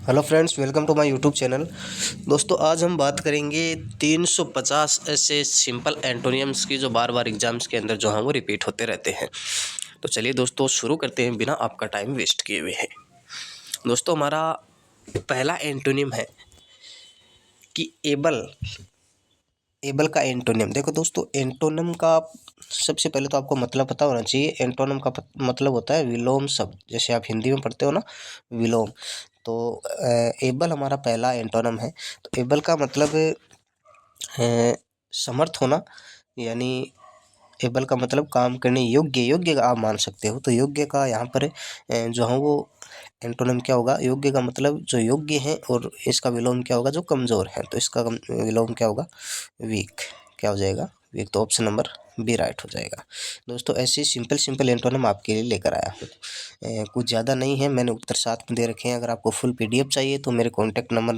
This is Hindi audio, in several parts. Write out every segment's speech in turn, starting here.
Hello friends, welcome to my YouTube channel. दोस्तों, आज हम बात करेंगे 350 ऐसे सिंपल एंटोनियम्स की जो बार बार एग्जाम्स के अंदर जो हैं वो रिपीट होते रहते हैं। तो चलिए दोस्तों, शुरू करते हैं बिना आपका टाइम वेस्ट किए हुए हैं। दोस्तों, हमारा पहला एंटोनियम है कि एबल। एबल का एंटोनियम देखो दोस्तों, एंटोनियम का सबसे पहले तो आपको मतलब पता होना चाहिए। एंटोनियम का मतलब होता है विलोम शब्द, जैसे आप हिंदी में पढ़ते हो ना, विलोम। तो एबल हमारा पहला एंटोनिम है। तो एबल का मतलब है समर्थ होना, यानी एबल का मतलब काम करने योग्य। योग्य का आप मान सकते हो। तो योग्य का यहाँ पर जो है वो एंटोनिम क्या होगा? योग्य का मतलब जो योग्य है, और इसका विलोम क्या होगा? जो कमज़ोर है। तो इसका विलोम क्या होगा? वीक। क्या हो जाएगा? वीक। तो ऑप्शन नंबर बी राइट हो जाएगा। दोस्तों, ऐसे सिंपल सिंपल एंटोनिम आपके लिए लेकर आया हूँ। कुछ ज़्यादा नहीं है, मैंने उत्तर साथ में दे रखे हैं। अगर आपको फुल पीडीएफ चाहिए तो मेरे कॉन्टैक्ट नंबर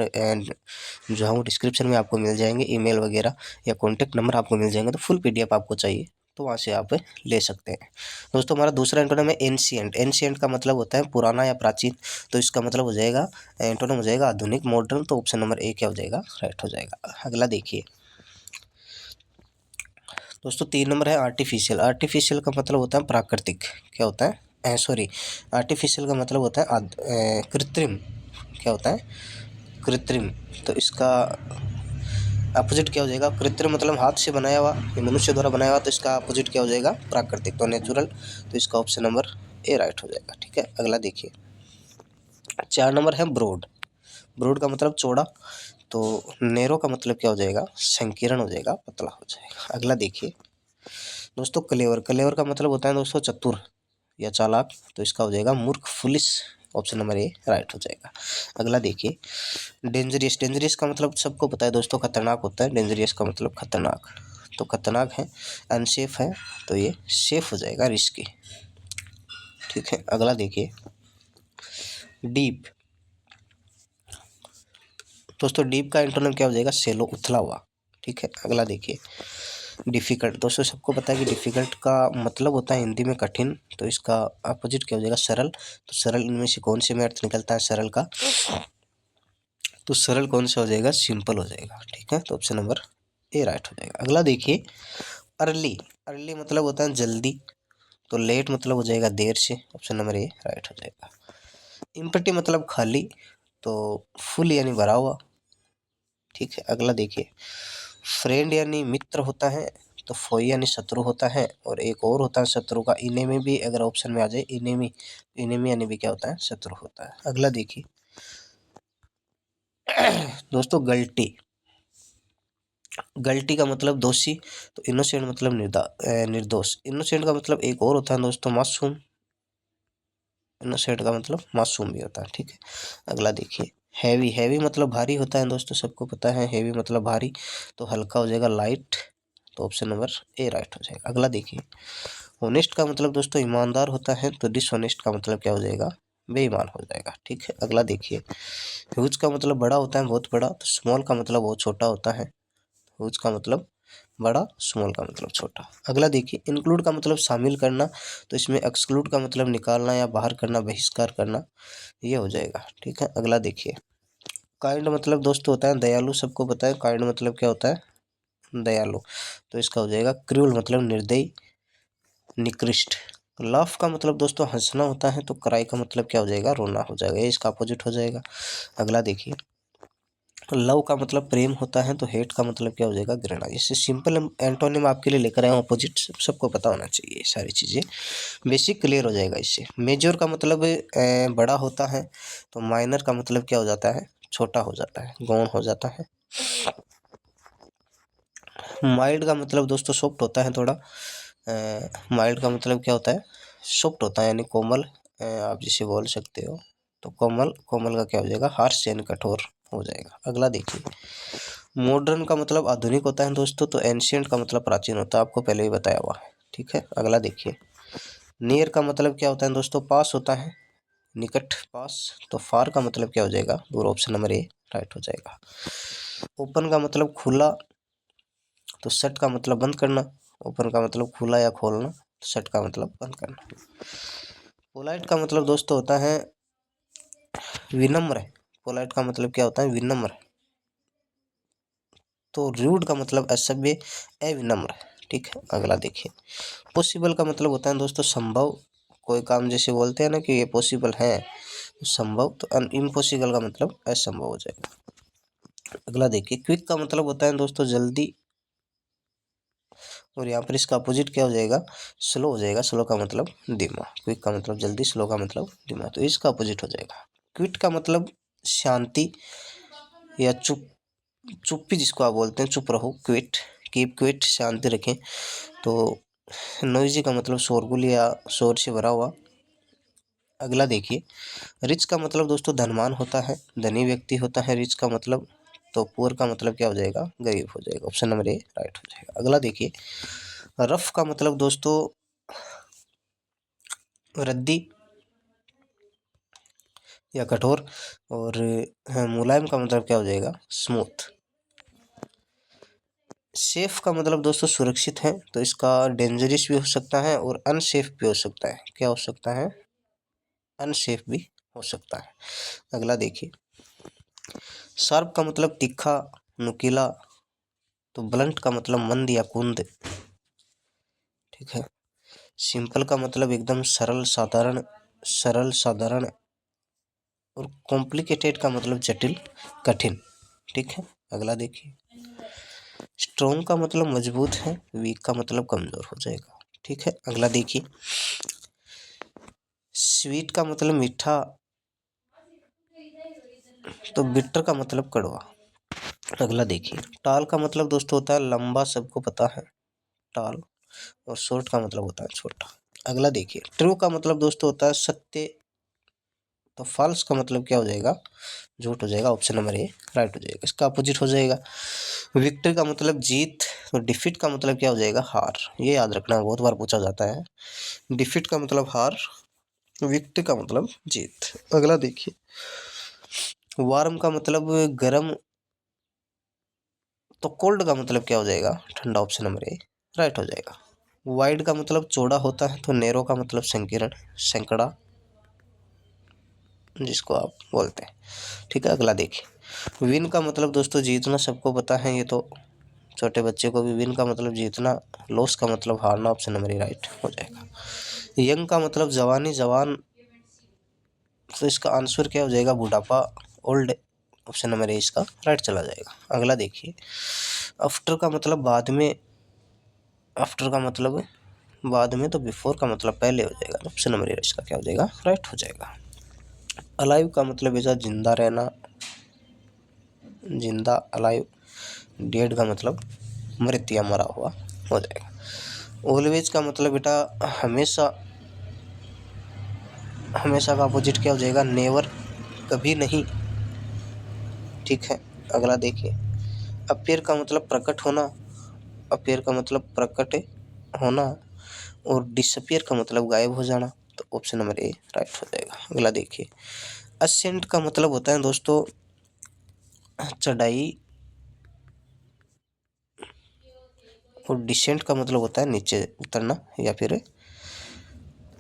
जो है वो डिस्क्रिप्शन में आपको मिल जाएंगे, ईमेल वगैरह या कॉन्टैक्ट नंबर आपको मिल जाएंगे। तो फुल पीडीएफ आपको चाहिए तो वहाँ से आप ले सकते हैं। दोस्तों, हमारा दूसरा एंटोनिम है एंशिएंट। एंशिएंट का मतलब होता है पुराना या प्राचीन। तो इसका मतलब हो जाएगा, एंटोनिम हो जाएगा आधुनिक, मॉडर्न। तो ऑप्शन नंबर ए क्या हो जाएगा? राइट हो जाएगा। अगला देखिए दोस्तों, 3 नंबर है आर्टिफिशियल। आर्टिफिशियल का मतलब होता है प्राकृतिक। क्या होता है? सॉरी, आर्टिफिशियल का मतलब होता है कृत्रिम। क्या होता है? कृत्रिम। तो इसका अपोजिट क्या हो जाएगा? कृत्रिम मतलब हाथ से बनाया हुआ, ये मनुष्य द्वारा बनाया हुआ। तो इसका अपोजिट क्या हो जाएगा? प्राकृतिक। तो नेचुरल। तो इसका ऑप्शन नंबर ए राइट हो जाएगा। ठीक है, अगला देखिए। 4 नंबर है ब्रॉड। ब्रॉड का मतलब चौड़ा। तो नैरो का मतलब क्या हो जाएगा? संकीर्ण हो जाएगा, पतला हो जाएगा। अगला देखिए दोस्तों, क्लेवर। क्लेवर का मतलब होता है दोस्तों चतुर या चालाक। तो इसका हो जाएगा मूर्ख, foolish. Option number A right हो जाएगा। अगला देखिए डेंजरियस। डेंजरियस का मतलब सबको पता है दोस्तों, खतरनाक होता है। डेंजरियस का मतलब खतरनाक। तो खतरनाक है, अनसेफ है। तो ये सेफ हो जाएगा, रिस्की। ठीक है, अगला देखिए डीप। दोस्तों, डीप का एंटोनिम क्या हो जाएगा? सेलो, उथला हुआ। ठीक है, अगला देखिए डिफ़िकल्ट। दोस्तों, सबको पता है कि डिफ़िकल्ट का मतलब होता है हिंदी में कठिन। तो इसका अपोजिट क्या हो जाएगा? सरल। तो सरल, इनमें से कौन से में अर्थ निकलता है सरल का? तो सरल कौन सा हो जाएगा? सिंपल हो जाएगा। ठीक है, तो ऑप्शन नंबर ए राइट हो जाएगा। अगला देखिए अर्ली। अर्ली मतलब होता है जल्दी। तो लेट मतलब हो जाएगा देर से। ऑप्शन नंबर ए राइट हो जाएगा। इम्पटी मतलब खाली। तो फुल यानी भरा हुआ। ठीक है, अगला देखिए फ्रेंड यानी मित्र होता है। तो फोई यानी शत्रु होता है। और एक और होता है शत्रु का, इनेमी भी अगर ऑप्शन में आ जाए, इनेमी। इनेमी यानी भी क्या होता है? शत्रु होता है। अगला देखिए दोस्तों गलती। गलती का मतलब दोषी। तो इनोसेंट मतलब निर्दोष। इनोसेंट का मतलब एक और होता है दोस्तों, मासूम। इनोसेंट का मतलब मासूम भी होता है। ठीक है, अगला देखिए हैवी। हैवी मतलब भारी होता है दोस्तों, सबको पता है हैवी मतलब भारी। तो हल्का हो जाएगा लाइट। तो ऑप्शन नंबर ए राइट हो जाएगा। अगला देखिए होनेस्ट का मतलब दोस्तों ईमानदार होता है। तो डिसऑनेस्ट का मतलब क्या हो जाएगा? बेईमान हो जाएगा। ठीक है, अगला देखिए ह्यूज का मतलब बड़ा होता है, बहुत बड़ा। तो स्मॉल का मतलब बहुत छोटा होता है। ह्यूज का मतलब बड़ा, स्मॉल का मतलब छोटा। अगला देखिए इंक्लूड का मतलब शामिल करना। तो इसमें एक्सक्लूड का मतलब निकालना या बाहर करना, बहिष्कार करना, ये हो जाएगा। ठीक है, अगला देखिए काइंड मतलब दोस्तों होता है दयालु। सबको पता है काइंड मतलब क्या होता है? दयालु। तो इसका हो जाएगा क्रूल मतलब निर्दयी, निकृष्ट। लाफ का मतलब दोस्तों हंसना होता है। तो क्राई का मतलब क्या हो जाएगा? रोना हो जाएगा। ये इसका अपोजिट हो जाएगा। अगला देखिए लव का मतलब प्रेम होता है। तो हेट का मतलब क्या हो जाएगा? घृणा। इससे सिंपल एंटोनिम आपके लिए लेकर आए हूँ, अपोजिट। सबको पता होना चाहिए ये सारी चीज़ें, बेसिक क्लियर हो जाएगा इससे। मेजर का मतलब बड़ा होता है। तो माइनर का मतलब क्या हो जाता है? छोटा हो जाता है, गौण हो जाता है। माइल्ड का मतलब दोस्तों सॉफ्ट होता है थोड़ा। माइल्ड का मतलब क्या होता है? सॉफ्ट होता है, यानी कोमल। आप जिसे बोल सकते हो। तो कोमल। कोमल का क्या हो जाएगा? हार्श यानी कठोर हो जाएगा। अगला देखिए मॉडर्न का मतलब आधुनिक होता है दोस्तों। तो एंशियंट का मतलब प्राचीन होता है, आपको पहले ही बताया हुआ है। ठीक है, अगला देखिए नियर का मतलब क्या होता है दोस्तों? पास होता है, निकट, पास। तो फार का मतलब क्या हो जाएगा? दूर। ऑप्शन नंबर ए राइट हो जाएगा। ओपन का मतलब खुला। तो शट का मतलब बंद करना। ओपन का मतलब खुला या खोलना। तो शट का मतलब बंद करना। पोलाइट का मतलब दोस्तों होता है विनम्र। पोलाइट का मतलब क्या होता है? विनम्र। तो रूड का मतलब असभ्य, अविनम्र। ठीक है, अगला देखिए। पॉसिबल का मतलब होता है दोस्तों संभव। कोई काम जैसे बोलते हैं ना कि ये पॉसिबल है, संभव, तो इम्पॉसिबल का मतलब असंभव हो जाएगा। अगला देखिए। क्विक का मतलब होता है दोस्तों जल्दी, और यहाँ पर इसका अपोजिट क्या हो जाएगा? स्लो हो जाएगा। स्लो का मतलब धीमा। क्विक का मतलब जल्दी, स्लो का मतलब धीमा, तो इसका अपोजिट हो जाएगा। क्विट का मतलब शांति या चुप्पी, जिसको आप बोलते हैं चुप रहो, क्विट, कीप क्विट, शांति रखें। तो नॉइजी का मतलब शोरगुल या शोर से भरा हुआ। अगला देखिए। रिच का मतलब दोस्तों धनवान होता है, धनी व्यक्ति होता है रिच का मतलब। तो पुअर का मतलब क्या हो जाएगा? गरीब हो जाएगा। ऑप्शन नंबर ए राइट हो जाएगा। अगला देखिए। रफ का मतलब दोस्तों रद्दी या कठोर, और मुलायम का मतलब क्या हो जाएगा? स्मूथ। सेफ का मतलब दोस्तों सुरक्षित है, तो इसका डेंजरस भी हो सकता है और अनसेफ भी हो सकता है। क्या हो सकता है? अनसेफ भी हो सकता है। अगला देखिए। शार्प का मतलब तीखा, नुकीला, तो ब्लंट का मतलब मंद या कुंद। ठीक है। सिंपल का मतलब एकदम सरल साधारण, सरल साधारण, और कॉम्प्लिकेटेड का मतलब जटिल कठिन। ठीक है, अगला देखिए। स्ट्रॉन्ग का मतलब मजबूत है, वीक का मतलब कमजोर हो जाएगा। ठीक है, अगला देखिए। स्वीट का मतलब मीठा, तो बिटर का मतलब कड़वा। अगला देखिए। टाल का मतलब दोस्तों होता है लंबा, सबको पता है टाल, और शॉर्ट का मतलब होता है छोटा। अगला देखिए। ट्रू का मतलब दोस्तों होता है सत्य, तो फॉल्स का मतलब क्या हो जाएगा? झूठ हो जाएगा। ऑप्शन नंबर ए राइट हो जाएगा। इसका अपोजिट हो जाएगा। विक्ट्री का मतलब जीत, तो डिफीट का मतलब क्या हो जाएगा? हार। ये याद रखना, बहुत बार पूछा जाता है। डिफीट का मतलब हार, विक्ट्री का मतलब जीत। अगला देखिए। वार्म का मतलब गर्म, तो कोल्ड का मतलब क्या हो जाएगा? ठंडा। ऑप्शन नंबर ए राइट हो जाएगा। वाइड का मतलब चौड़ा होता है, तो नैरो का मतलब संकीर्ण, सैकड़ा, जिसको आप बोलते हैं। ठीक है, अगला देखिए। विन का मतलब दोस्तों जीतना, सबको पता है ये तो, छोटे बच्चे को भी। विन का मतलब जीतना, लॉस का मतलब हारना। ऑप्शन नंबर ए राइट हो जाएगा। यंग का मतलब जवानी, जवान, तो इसका आंसर क्या हो जाएगा? बुढ़ापा, ओल्ड। ऑप्शन नंबर ए इसका राइट चला जाएगा। अगला देखिए। आफ्टर का मतलब बाद में, आफ्टर का मतलब बाद में, तो बिफोर का मतलब पहले हो जाएगा। ऑप्शन नंबर ए इसका क्या हो जाएगा? राइट हो जाएगा। अलाइव का मतलब ऐसा जिंदा रहना, जिंदा, अलाइव। डेड का मतलब मृत या मरा हुआ हो जाएगा। ऑलवेज का मतलब बेटा हमेशा, हमेशा का अपोजिट क्या हो जाएगा? नेवर, कभी नहीं। ठीक है, अगला देखिए। अपीयर का मतलब प्रकट होना, अपीयर का मतलब प्रकट होना, और डिसअपीयर का मतलब गायब हो जाना। तो ऑप्शन नंबर ए राइट हो जाएगा। अगला देखिए। असेंट का मतलब होता है दोस्तों चढ़ाई, और डिसेंट का मतलब होता है नीचे उतरना या फिर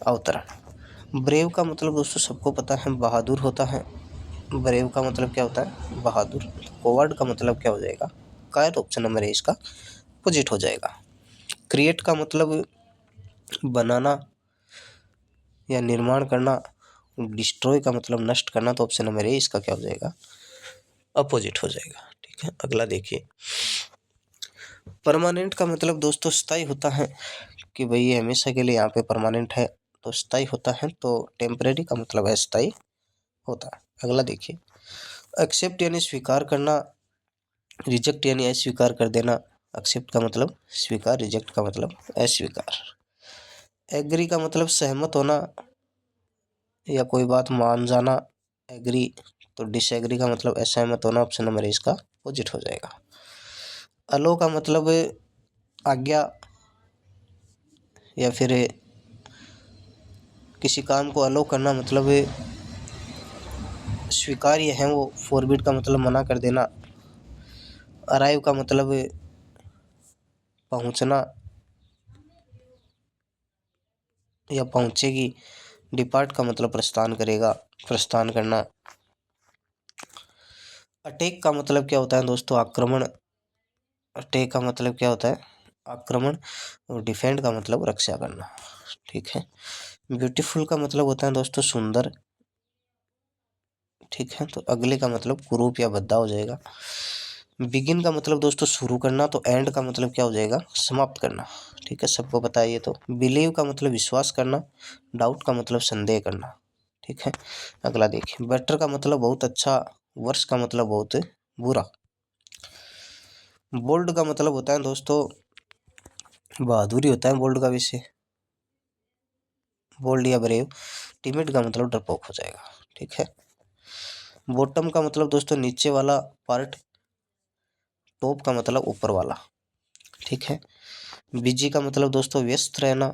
अवतरण। ब्रेव का मतलब दोस्तों सबको पता है बहादुर होता है। ब्रेव का मतलब क्या होता है? बहादुर। कोवर्ड का मतलब क्या हो जाएगा? कायर। ऑप्शन नंबर ए इसका अपोजिट हो जाएगा। क्रिएट का मतलब बनाना या निर्माण करना, डिस्ट्रॉय का मतलब नष्ट करना। तो ऑप्शन नंबर ए इसका क्या हो जाएगा? अपोजिट हो जाएगा। ठीक है, अगला देखिए। परमानेंट का मतलब दोस्तों स्थायी होता है, कि भाई ये हमेशा के लिए यहाँ पे परमानेंट है, तो स्थायी होता है। तो टेम्परेरी का मतलब अस्थायी होता है। अगला देखिए। एक्सेप्ट यानी स्वीकार करना, रिजेक्ट यानी अस्वीकार कर देना। एक्सेप्ट का मतलब स्वीकार, रिजेक्ट का मतलब अस्वीकार। एग्री का मतलब सहमत होना या कोई बात मान जाना, एग्री। तो डिसएग्री का मतलब असहमत होना। ऑप्शन नंबर इसका अपोजिट हो जाएगा। अलो का मतलब आज्ञा, या फिर किसी काम को अलो करना मतलब स्वीकार्य है वो। फॉरबिड का मतलब मना कर देना। अराइव का मतलब पहुंचना या पहुंचेगी। डिपार्ट का मतलब प्रस्थान करेगा, प्रस्थान करना। अटैक का मतलब क्या होता है दोस्तों? आक्रमण। अटैक का मतलब क्या होता है? आक्रमण। और डिफेंड का मतलब रक्षा करना। ठीक है। ब्यूटीफुल का मतलब होता है दोस्तों सुंदर। ठीक है, तो अगले का मतलब कुरूप या भद्दा हो जाएगा। बिगिन का मतलब दोस्तों शुरू करना, तो एंड का मतलब क्या हो जाएगा? समाप्त करना। ठीक है, सबको पता है ये तो। बिलीव का मतलब विश्वास करना। डाउट का मतलब संदेह करना। ठीक है, अगला देखिए। बेटर का मतलब बहुत अच्छा। वर्स का मतलब बहुत बुरा। बोल्ड का मतलब होता है दोस्तों बहादुरी होता है बोल्ड का विषय। बोल्ड या ब्रेव। टिमिड का मतलब डरपोक हो जाएगा। ठीक है। बॉटम का मतलब दोस्तों नीचे वाला पार्ट। टॉप का मतलब ऊपर वाला। ठीक है। बिजी का मतलब दोस्तों व्यस्त रहना।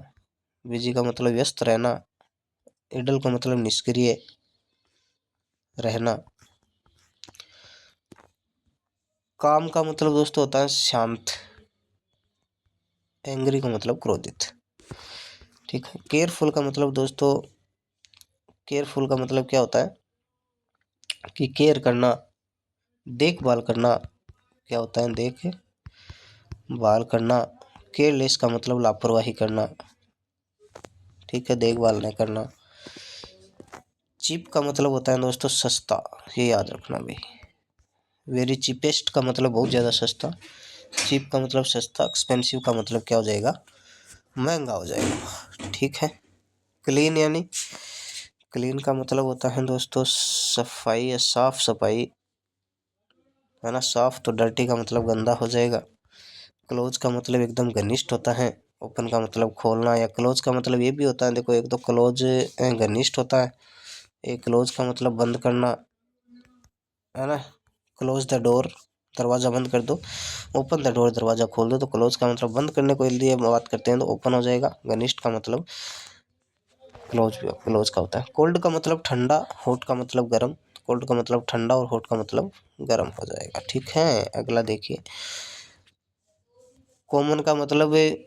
बिजी का मतलब व्यस्त रहना। इडल का मतलब निष्क्रिय रहना। काम का मतलब दोस्तों होता है शांत। एंग्री का मतलब क्रोधित। ठीक है। केयरफुल का मतलब दोस्तों, केयरफुल का मतलब क्या होता है कि केयर करना, देखभाल करना। क्या होता है? देखभाल करना। केयरलेस का मतलब लापरवाही करना। ठीक है, देखभाल नहीं करना। चीप का मतलब होता है दोस्तों सस्ता, ये याद रखना भाई। वेरी चीपेस्ट का मतलब बहुत ज़्यादा सस्ता। चीप का मतलब सस्ता। एक्सपेंसिव का मतलब क्या हो जाएगा? महंगा हो जाएगा। ठीक है। क्लीन यानी, क्लीन का मतलब होता है दोस्तों सफाई या साफ सफाई, है ना। साफ, तो डर्टी का मतलब गंदा हो जाएगा। क्लोज का मतलब एकदम घनिष्ठ होता है। ओपन का मतलब खोलना, या क्लोज का मतलब ये भी होता है देखो, एक तो क्लोज घनिष्ठ होता है, एक क्लोज का मतलब बंद करना, है ना। क्लोज द डोर, दरवाज़ा बंद कर दो। ओपन द डोर, दरवाज़ा खोल दो। तो क्लोज का मतलब बंद करने को लिए बात करते हैं तो ओपन हो जाएगा। घनिष्ठ का मतलब क्लोज भी क्लोज का होता है। कोल्ड का मतलब ठंडा, हॉट का मतलब गर्म। कोल्ड का मतलब ठंडा और हॉट का मतलब गर्म हो जाएगा। ठीक है, अगला देखिए। कॉमन का मतलब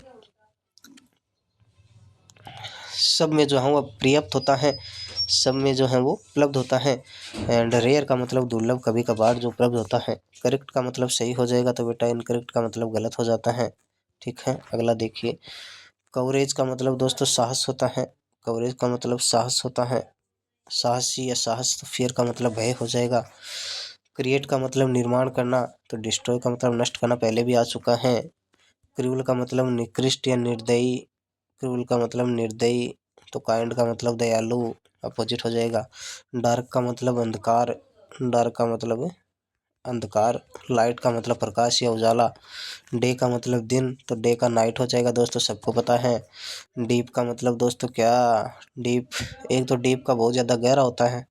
सब में जो है वो पर्याप्त होता है, सब में जो है वो उपलब्ध होता है। एंड रेयर का मतलब दुर्लभ, कभी कभार जो उपलब्ध होता है। करेक्ट का मतलब सही हो जाएगा तो बेटा, इनकरेक्ट का मतलब गलत हो जाता है। ठीक है, अगला देखिए। कवरेज का मतलब दोस्तों साहस होता है। कवरेज का मतलब साहस होता है। साहसी या साहस, तो फियर का मतलब भय हो जाएगा। क्रिएट का मतलब निर्माण करना, तो डिस्ट्रॉय का मतलब नष्ट करना, पहले भी आ चुका है। क्रूअल का मतलब निकृष्ट या निर्दयी। क्रूअल का मतलब निर्दयी, तो काइंड का मतलब दयालु, अपोजिट हो जाएगा। डार्क का मतलब अंधकार। डार्क का मतलब अंधकार। लाइट का मतलब प्रकाश या उजाला। डे का मतलब दिन, तो डे का नाइट हो जाएगा दोस्तों, सबको पता है। डीप का मतलब दोस्तों क्या? डीप, एक तो डीप का बहुत ज़्यादा गहरा होता है।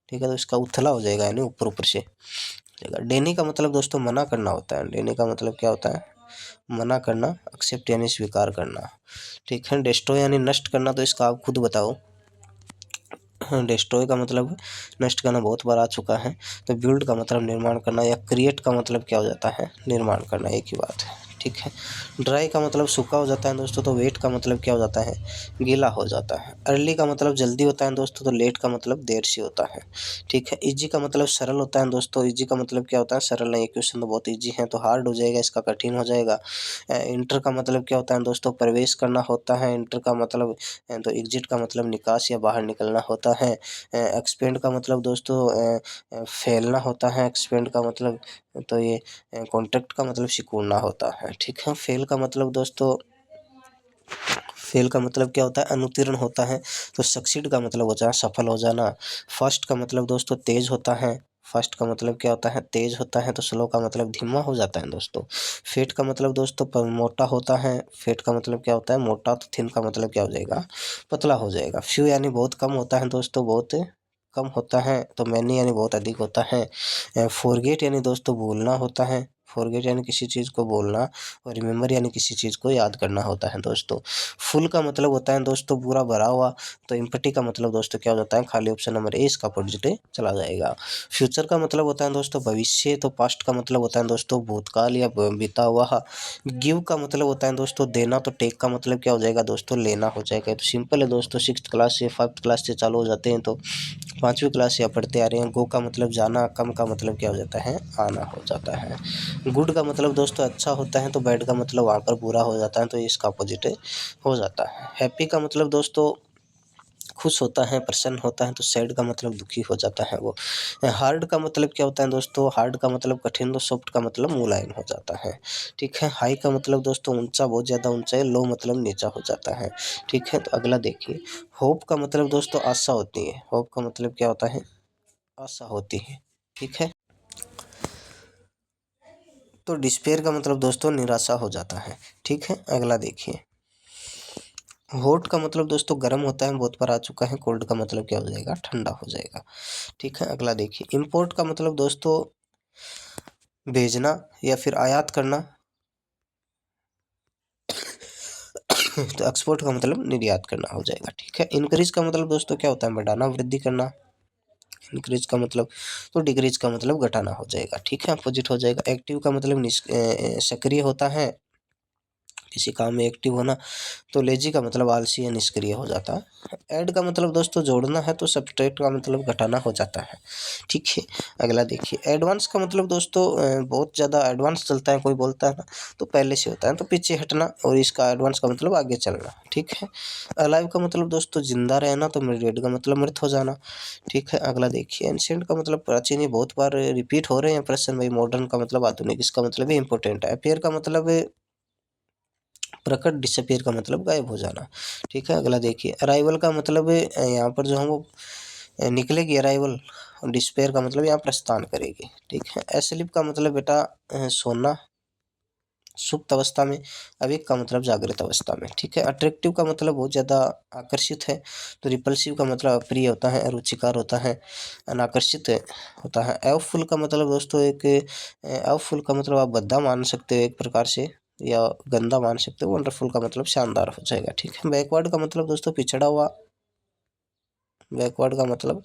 ठीक है, तो इसका उथला हो जाएगा, यानी ऊपर ऊपर से जाएगा। डेनी का मतलब दोस्तों मना करना होता है। डेनी का मतलब क्या होता है? मना करना। एक्सेप्ट यानी स्वीकार करना। ठीक है। डिस्ट्रॉय यानी नष्ट करना, तो इसका आप खुद बताओ। डिस्ट्रॉय का मतलब नष्ट करना बहुत बार आ चुका है। तो बिल्ड का मतलब निर्माण करना, या क्रिएट का मतलब क्या हो जाता है? निर्माण करना, एक ही बात है। ठीक है। ड्राई का मतलब सूखा हो जाता है दोस्तों, तो वेट का मतलब क्या हो जाता है? गीला हो जाता है। अर्ली का मतलब जल्दी होता है दोस्तों, तो लेट का मतलब देर से होता है। ठीक है। इजी का मतलब सरल होता है दोस्तों, इजी का मतलब क्या होता है? सरल नहीं, क्वेश्चन तो बहुत इजी है, तो हार्ड हो जाएगा, इसका कठिन हो जाएगा। इंटर का मतलब क्या होता है दोस्तों? प्रवेश करना होता है। इंटर का मतलब तो एग्जिट का मतलब निकास या बाहर निकलना होता है। एक्सपेंड का मतलब दोस्तों फैलना होता है। एक्सपेंड का मतलब, तो ये कॉन्ट्रैक्ट का मतलब सिकुड़ना होता है। ठीक है। फेल का मतलब दोस्तों, फेल का मतलब क्या होता है? अनुत्तीर्ण होता है। तो सक्सीड का मतलब होता है सफल हो जाना। फर्स्ट का मतलब दोस्तों तेज होता है। फर्स्ट का मतलब क्या होता है? तेज होता है। तो स्लो का मतलब धीमा हो जाता है दोस्तों। फेट का मतलब दोस्तों मोटा होता है। फेट का मतलब क्या होता है? मोटा। तो थिन का मतलब क्या हो जाएगा? पतला हो जाएगा। फ्यू यानी बहुत कम होता है दोस्तों, बहुत कम होता है। तो मैनी यानी बहुत अधिक होता है। फॉरगेट यानी दोस्तों भूलना होता है। फॉरगेट यानी किसी चीज़ को बोलना, और रिमेंबर यानी किसी चीज़ को याद करना होता है दोस्तों। फुल का मतलब होता है दोस्तों पूरा भरा हुआ। तो एम्प्टी का मतलब दोस्तों क्या हो जाता है, खाली। ऑप्शन नंबर ए इसका ऑपोजिट चला जाएगा। फ्यूचर का मतलब होता है दोस्तों भविष्य। तो पास्ट का मतलब होता है दोस्तों भूतकाल या बीता हुआ। गिव का मतलब होता है दोस्तों देना। तो टेक का मतलब क्या हो जाएगा दोस्तों, लेना हो जाएगा। तो सिंपल है दोस्तों, 6th क्लास से 5th क्लास से चालू हो जाते हैं, तो 5वीं क्लास से आप पढ़ते आ रहे हैं। गो का मतलब जाना, कम का मतलब क्या हो जाता है, आना हो जाता है। गुड का मतलब दोस्तों अच्छा होता है, तो बैड का मतलब वहाँ पर बुरा हो जाता है, तो इसका अपोजिट हो जाता है। हैप्पी का मतलब दोस्तों खुश होता है, प्रसन्न होता है, तो सैड का मतलब दुखी हो जाता है वो। हार्ड का मतलब क्या होता है दोस्तों, हार्ड का मतलब कठिन, तो सॉफ्ट का मतलब मुलायम हो जाता है। ठीक है। हाई का मतलब दोस्तों ऊंचा, बहुत ज़्यादा ऊंचा है। लो मतलब नीचा हो जाता है। ठीक है। तो अगला देखिए, होप का मतलब दोस्तों आशा होती है। होप का मतलब क्या होता है, आशा होती है। ठीक है। तो डिस्पेयर का मतलब दोस्तों निराशा हो जाता है। ठीक है। अगला देखिए, हॉट का मतलब दोस्तों गर्म होता है, बहुत बार आ चुका है। कोल्ड का मतलब क्या हो जाएगा, ठंडा हो जाएगा। ठीक है। अगला देखिए, इंपोर्ट का मतलब दोस्तों भेजना या फिर आयात करना। तो एक्सपोर्ट का मतलब निर्यात करना हो जाएगा। ठीक है। इंक्रीज का मतलब दोस्तों क्या होता है, बढ़ाना, वृद्धि करना। इंक्रीज का मतलब, तो डिक्रीज का मतलब घटाना हो जाएगा। ठीक है। अपोजिट हो जाएगा। एक्टिव का मतलब सक्रिय होता है, किसी काम में एक्टिव होना। तो लेजी का मतलब आलसी या निष्क्रिय हो जाता है। ऐड का मतलब दोस्तों जोड़ना है, तो सब्ट्रैक्ट का मतलब घटाना हो जाता है। ठीक है। अगला देखिए, एडवांस का मतलब दोस्तों बहुत ज़्यादा एडवांस चलता है, कोई बोलता है ना, तो पहले से होता है, तो पीछे हटना, और इसका एडवांस का मतलब आगे चलना। ठीक है। अलाइव का मतलब दोस्तों जिंदा रहना। तो डेड का मतलब मृत हो जाना। ठीक है। अगला देखिए, एंशिएंट का मतलब प्राचीन। ये बहुत बार रिपीट हो रहे हैं प्रश्न भाई। मॉडर्न का मतलब आधुनिक, इसका मतलब भी इंपॉर्टेंट है। अपेयर का मतलब प्रकट। डिसअपीयर का मतलब गायब हो जाना। ठीक है। अगला देखिए, अराइवल का मतलब यहाँ पर जो है वो निकलेगी अराइवल। डिस्पेयर का मतलब यहाँ प्रस्थान करेगी। ठीक है। एस्लीप का मतलब बेटा सोना, सुप्त अवस्था में। अवेक का मतलब जागृत अवस्था में। ठीक है। अट्रैक्टिव का मतलब बहुत ज़्यादा आकर्षित है। तो रिपल्सिव का मतलब अप्रिय होता है, रुचिकार होता है, अनाकर्षित होता है। एवफुल का मतलब दोस्तों एवफुल का मतलब आप भद्दा मान सकते हो एक प्रकार से, या गंदा मान सकते हो। वंडरफुल का मतलब शानदार हो जाएगा। ठीक है। बैकवर्ड का मतलब दोस्तों पिछड़ा हुआ। बैकवर्ड का मतलब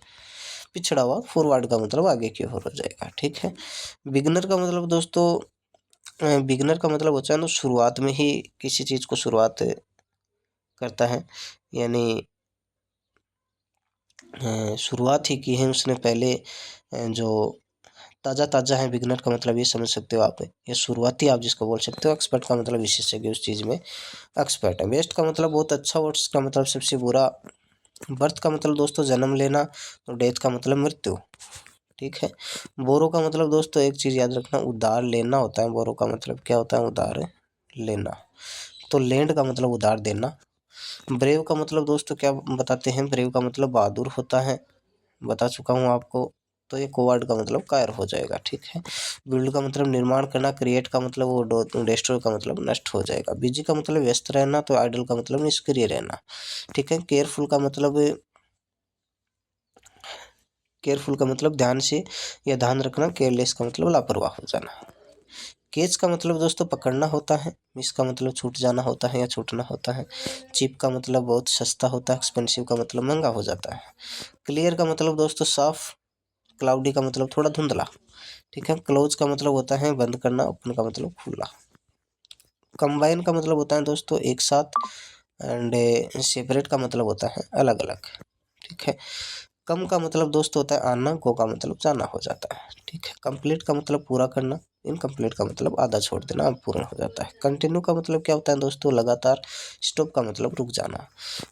पिछड़ा हुआ। फॉरवर्ड का मतलब आगे की ओर हो जाएगा। ठीक है। बिगनर का मतलब दोस्तों बिगनर का मतलब होता है ना शुरुआत में ही किसी चीज़ को शुरुआत करता है, यानी शुरुआत ही की है उसने पहले। जो ताज़ा ताज़ा है, बिगनर का मतलब ये समझ सकते हो आप, ये शुरुआती आप जिसको बोल सकते हो। एक्सपर्ट का मतलब विशेषज्ञ उस चीज़ में एक्सपर्ट है। बेस्ट का मतलब बहुत अच्छा, वर्स्ट का मतलब सबसे बुरा। बर्थ का मतलब दोस्तों जन्म लेना। तो डेथ का मतलब मृत्यु। ठीक है। बोरो का मतलब दोस्तों एक चीज़ याद रखना, उधार लेना होता है। बोरो का मतलब क्या होता है, उधार लेना। तो लैंड का मतलब उधार देना। ब्रेव का मतलब दोस्तों क्या बताते हैं, ब्रेव का मतलब बहादुर होता है, बता चुका हूँ आपको। तो ये कोवर्ड का मतलब कायर हो जाएगा। ठीक है। बिल्ड का मतलब निर्माण करना। क्रिएट का मतलब वो डिस्ट्रॉय का मतलब नष्ट हो जाएगा। बिजी का मतलब व्यस्त रहना। तो आइडल का मतलब निष्क्रिय रहना। ठीक है। केयरफुल का मतलब ध्यान से या ध्यान रखना। केयरलेस का मतलब लापरवाह हो जाना। केच का मतलब दोस्तों पकड़ना होता है। मिस का मतलब छूट जाना होता है या छूटना होता है। चीप का मतलब बहुत सस्ता होता है। एक्सपेंसिव का मतलब महंगा हो जाता है। क्लियर का मतलब दोस्तों साफ। क्लाउडी का मतलब थोड़ा धुंधला। ठीक है। क्लोज का मतलब होता है बंद करना। ओपन का मतलब खुला। कंबाइन का मतलब होता है दोस्तों एक साथ। एंड सेपरेट का मतलब होता है अलग अलग। ठीक है। कम का मतलब दोस्तों होता है आना। गो का मतलब जाना हो जाता है। ठीक है। कंप्लीट का मतलब पूरा करना। इनकम्प्लीट का मतलब आधा छोड़ देना, अब पूर्ण हो जाता है। कंटिन्यू का मतलब क्या होता है दोस्तों, लगातार। स्टॉप का मतलब रुक जाना।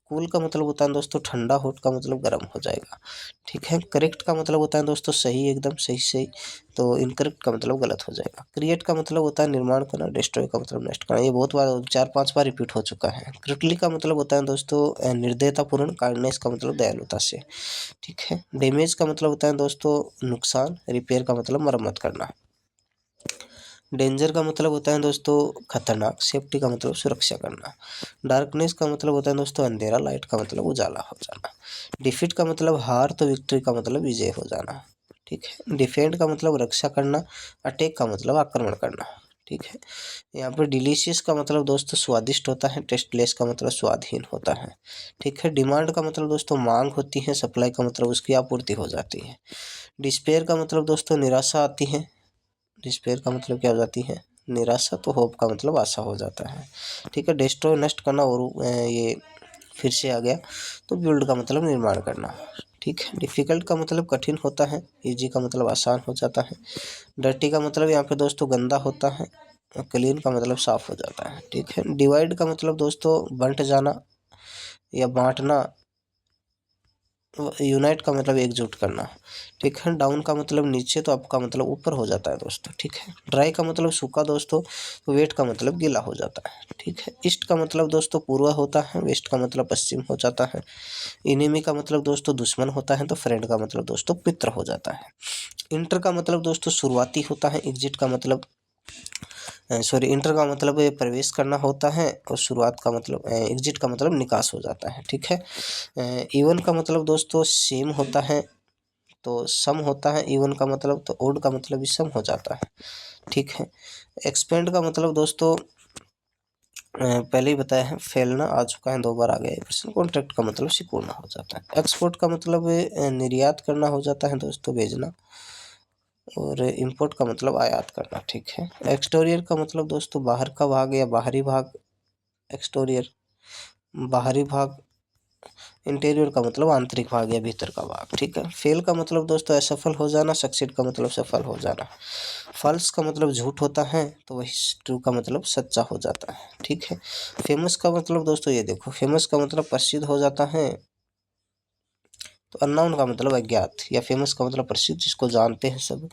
कूल का मतलब होता है दोस्तों ठंडा। हॉट का मतलब गर्म हो जाएगा। ठीक है। करेक्ट का मतलब होता है दोस्तों सही, एकदम सही सही। तो इनकरेक्ट का मतलब गलत हो जाएगा। क्रिएट का मतलब होता है निर्माण करना। डिस्ट्रॉय का मतलब नष्ट करना। ये बहुत बार 4-5 बार रिपीट हो चुका है। क्रिटली का मतलब होता है दोस्तों निर्दयतापूर्ण। काइंडनेस का मतलब दयालुता से। ठीक है। डैमेज का मतलब होता है दोस्तों नुकसान। रिपेयर का मतलब मरम्मत करना। डेंजर का मतलब होता है दोस्तों खतरनाक। सेफ्टी का मतलब सुरक्षा करना। डार्कनेस का मतलब होता है दोस्तों अंधेरा। लाइट का मतलब उजाला हो जाना। डिफीट का मतलब हार। तो विक्ट्री का मतलब विजय हो जाना। ठीक है। डिफेंड का मतलब रक्षा करना, अटैक का मतलब आक्रमण करना, ठीक है। यहाँ पर डिलीशियस का मतलब दोस्तों स्वादिष्ट होता है, टेस्टलेस का मतलब स्वादहीन होता है, ठीक है। डिमांड का मतलब दोस्तों मांग होती है, सप्लाई का मतलब उसकी आपूर्ति हो जाती है। डिस्पेयर का मतलब दोस्तों निराशा आती है, डिस्पेयर का मतलब क्या हो जाती है, निराशा। तो होप का मतलब आशा हो जाता है, ठीक है। डिस्ट्रॉय नष्ट करना, और ये फिर से आ गया। तो बिल्ड का मतलब निर्माण करना, ठीक है। डिफ़िकल्ट का मतलब कठिन होता है, इजी का मतलब आसान हो जाता है। डर्टी का मतलब यहाँ पे दोस्तों गंदा होता है, और क्लीन का मतलब साफ हो जाता है, ठीक है। डिवाइड का मतलब दोस्तों बंट जाना या बांटना। यूनाइट का मतलब एकजुट करना, ठीक है। डाउन का मतलब नीचे, तो अप का मतलब ऊपर हो जाता है दोस्तों, ठीक है। ड्राई का मतलब सूखा दोस्तों, तो वेट का मतलब गीला हो जाता है, ठीक है। ईस्ट का मतलब दोस्तों पूर्व होता है, वेस्ट का मतलब पश्चिम हो जाता है। इनेमी का मतलब दोस्तों दुश्मन होता है, तो फ्रेंड का मतलब दोस्तों मित्र हो जाता है। इंटर का मतलब दोस्तों शुरुआती होता है, एग्जिट का मतलब सॉरी इंटर का मतलब ये प्रवेश करना होता है, और शुरुआत का मतलब एग्जिट का मतलब निकास हो जाता है, ठीक है। इवन का मतलब दोस्तों सेम होता है, तो सम होता है इवन का मतलब, तो ओड का मतलब भी सम हो जाता है, ठीक है। एक्सपेंड का मतलब दोस्तों पहले ही बताया है, फैलना आ चुका है, 2 बार आ गया ये प्रश्न। कॉन्ट्रैक्ट का मतलब सिकुड़ना हो जाता है। एक्सपोर्ट का मतलब निर्यात करना हो जाता है दोस्तों, भेजना। और इंपोर्ट का मतलब आयात करना, ठीक है। एक्सटीरियर का मतलब दोस्तों बाहर का भाग या बाहरी भाग, एक्सटीरियर बाहरी भाग। इंटीरियर का मतलब आंतरिक भाग या भीतर का भाग, ठीक है। फेल का मतलब दोस्तों असफल हो जाना, सक्सीड का मतलब सफल हो जाना। फॉल्स का मतलब झूठ होता है, तो वही ट्रू का मतलब सच्चा हो जाता है, ठीक है। फेमस का मतलब दोस्तों ये देखो, फेमस का मतलब प्रसिद्ध हो जाता है, तो अननोन का मतलब अज्ञात, या फेमस का मतलब प्रसिद्ध जिसको जानते हैं सब,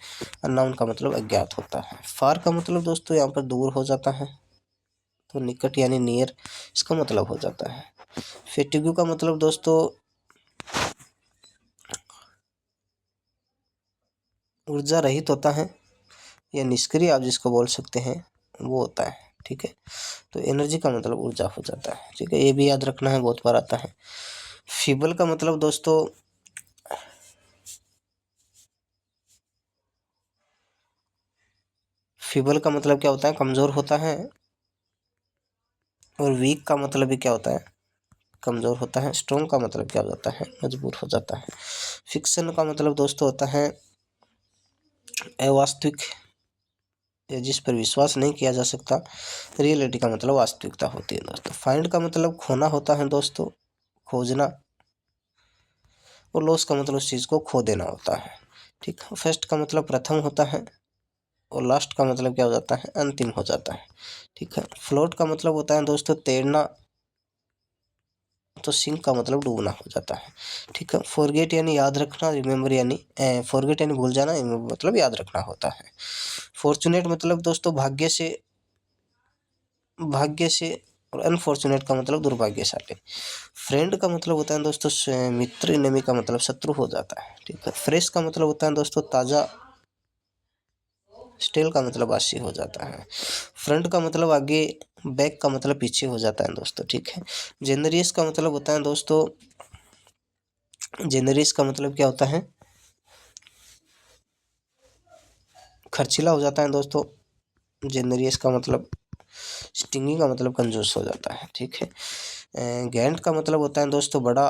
अननोन का मतलब अज्ञात होता है। फार का मतलब दोस्तों यहाँ पर दूर हो जाता है, तो निकट यानी नियर इसका मतलब हो जाता है। फेटिग्यू का मतलब दोस्तों ऊर्जा रहित होता है, या निष्क्रिय आप जिसको बोल सकते हैं वो होता है, ठीक है। तो एनर्जी का मतलब ऊर्जा हो जाता है, ठीक है। ये भी याद रखना है, बहुत बार आता है। फीबल का मतलब दोस्तों फीबल का मतलब क्या होता है, कमज़ोर होता है। और वीक का मतलब भी क्या होता है, कमज़ोर होता है। स्ट्रॉन्ग का मतलब क्या हो जाता है, मजबूत हो जाता है। फिक्शन का मतलब दोस्तों होता है अवास्तविक, या जिस पर विश्वास नहीं किया जा सकता। रियलिटी का मतलब वास्तविकता होती है दोस्तों। फाइंड का मतलब खोना होता है दोस्तों, खोजना। और लॉस का मतलब उस चीज़ को खो देना होता है, ठीक है। फर्स्ट का मतलब प्रथम होता है, और लास्ट का मतलब क्या हो जाता है, अंतिम हो जाता है, ठीक है। फ्लोट का मतलब होता है दोस्तों तैरना, तो सिंक का मतलब डूबना हो जाता है, ठीक है। फॉरगेट यानी याद रखना, रिमेंबर यानी फॉरगेट यानी भूल जाना, रिमेंबर मतलब याद रखना होता है। फॉर्चुनेट मतलब दोस्तों भाग्य से। और अनफॉर्चुनेट का मतलब दुर्भाग्यशाली। फ्रेंड का मतलब होता है दोस्तों मित्र, एनिमी का मतलब शत्रु हो जाता है, ठीक है। फ्रेश का मतलब होता है दोस्तों ताज़ा, स्टेल का मतलब बासी हो जाता है। फ्रंट का मतलब आगे, बैक का मतलब पीछे हो जाता है दोस्तों, ठीक है। जेनरियस का मतलब होता है दोस्तों, जेनरियस का मतलब क्या होता है, खर्चीला हो जाता है दोस्तों। जेनरियस का मतलब स्टिंगी का मतलब कंजूस हो जाता है, ठीक है। गैंट का मतलब होता है दोस्तों बड़ा,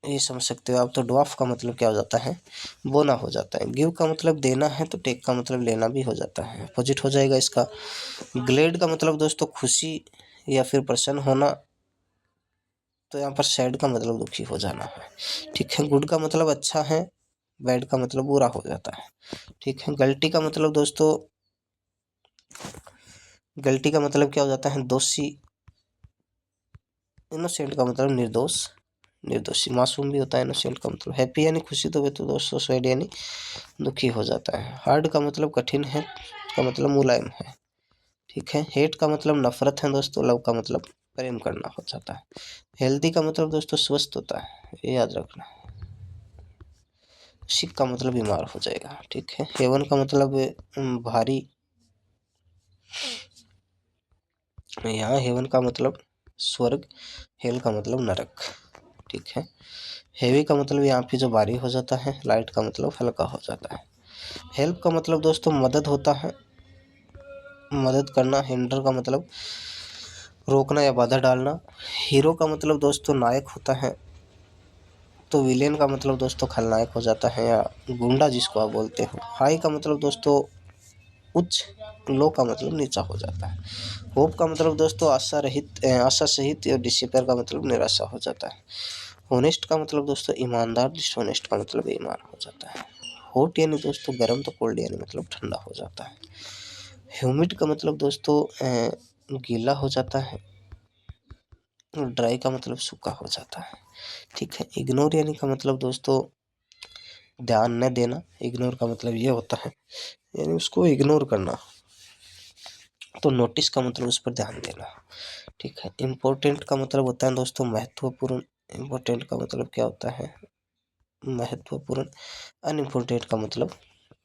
ये समझ सकते हो आप। तो ड्वार्फ का मतलब क्या हो जाता है, बोना हो जाता है। गिव का मतलब देना है, तो टेक का मतलब लेना भी हो जाता है, अपोजिट हो जाएगा इसका। ग्लेड का मतलब दोस्तों खुशी या फिर प्रसन्न होना, तो यहाँ पर सैड का मतलब दुखी हो जाना है, ठीक है। गुड का मतलब अच्छा है, बैड का मतलब बुरा हो जाता है, ठीक है। गलती का मतलब दोस्तों, गलती का मतलब क्या हो जाता है, दोषी। इनोसेंट का मतलब निर्दोष, निर्दोषी। मासूम भी होता है इनोसेंट का मतलब। हैप्पी यानी खुशी, तो वे तो दोस्तों सैड यानी दुखी हो जाता है। हार्ड का मतलब कठिन है, का मतलब मुलायम है, ठीक है। हेट का मतलब नफरत है दोस्तों, लव का मतलब प्रेम करना हो जाता है। हेल्दी का मतलब दोस्तों स्वस्थ होता है, ये याद रखना। सिक का मतलब बीमार हो जाएगा, ठीक है। हेवन का मतलब भारी, यहाँ हेवन का मतलब स्वर्ग, हेल का मतलब नरक, ठीक है। हेवी का मतलब यहाँ पे जो भारी हो जाता है, लाइट का मतलब हल्का हो जाता है। हेल्प का मतलब दोस्तों मदद होता है, मदद करना। हिंडर का मतलब रोकना या बाधा डालना। हीरो का मतलब दोस्तों नायक होता है। तो विलेन का मतलब दोस्तों खलनायक हो जाता है या गुंडा जिसको आप बोलते हो। हाई का मतलब दोस्तों उच्च, लो का मतलब नीचा हो जाता है। होप का मतलब दोस्तों आशा सहित, और डिसपेयर का मतलब निराशा हो जाता है। होनेस्ट का मतलब दोस्तों ईमानदार, डिसहोनेस्ट का मतलब बेईमान हो जाता है। हॉट यानी दोस्तों गर्म, तो कोल्ड यानी मतलब ठंडा हो जाता है। ह्यूमिड का मतलब दोस्तों गीला हो जाता है। ड्राई का मतलब सूखा हो जाता है। ठीक है। इग्नोर यानी का मतलब दोस्तों ध्यान न देना। इग्नोर का मतलब ये होता है यानी उसको इग्नोर करना। तो नोटिस का मतलब उस पर ध्यान देना। ठीक है। इम्पोर्टेंट का मतलब होता है दोस्तों महत्वपूर्ण। इम्पोर्टेंट का मतलब क्या होता है? महत्वपूर्ण। अनइम्पोर्टेंट का मतलब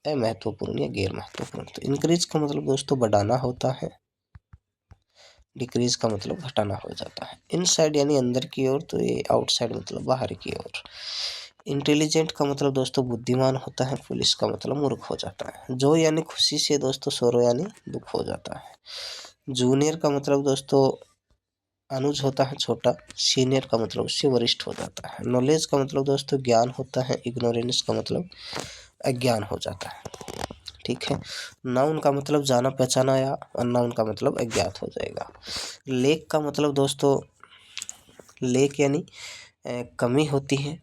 अमहत्वपूर्ण या गैर महत्वपूर्ण। तो इंक्रीज का मतलब दोस्तों बढ़ाना होता है। डिक्रीज का मतलब घटाना हो जाता है। इनसाइड यानी अंदर की ओर, तो ये आउटसाइड मतलब बाहर की ओर। इंटेलिजेंट का मतलब दोस्तों बुद्धिमान होता है। पुलिस का मतलब मूर्ख हो जाता है। जो यानी खुशी से दोस्तों, सोरो यानी दुख हो जाता है। जूनियर का मतलब दोस्तों अनुज होता है, छोटा। सीनियर का मतलब उससे वरिष्ठ हो जाता है। नॉलेज का मतलब दोस्तों ज्ञान होता है। इग्नोरेंस का मतलब अज्ञान हो जाता है। ठीक है। नाउन का मतलब जाना पहचाना, या अननाउन का मतलब अज्ञात हो जाएगा। लेक का मतलब दोस्तों लेक यानी कमी होती है।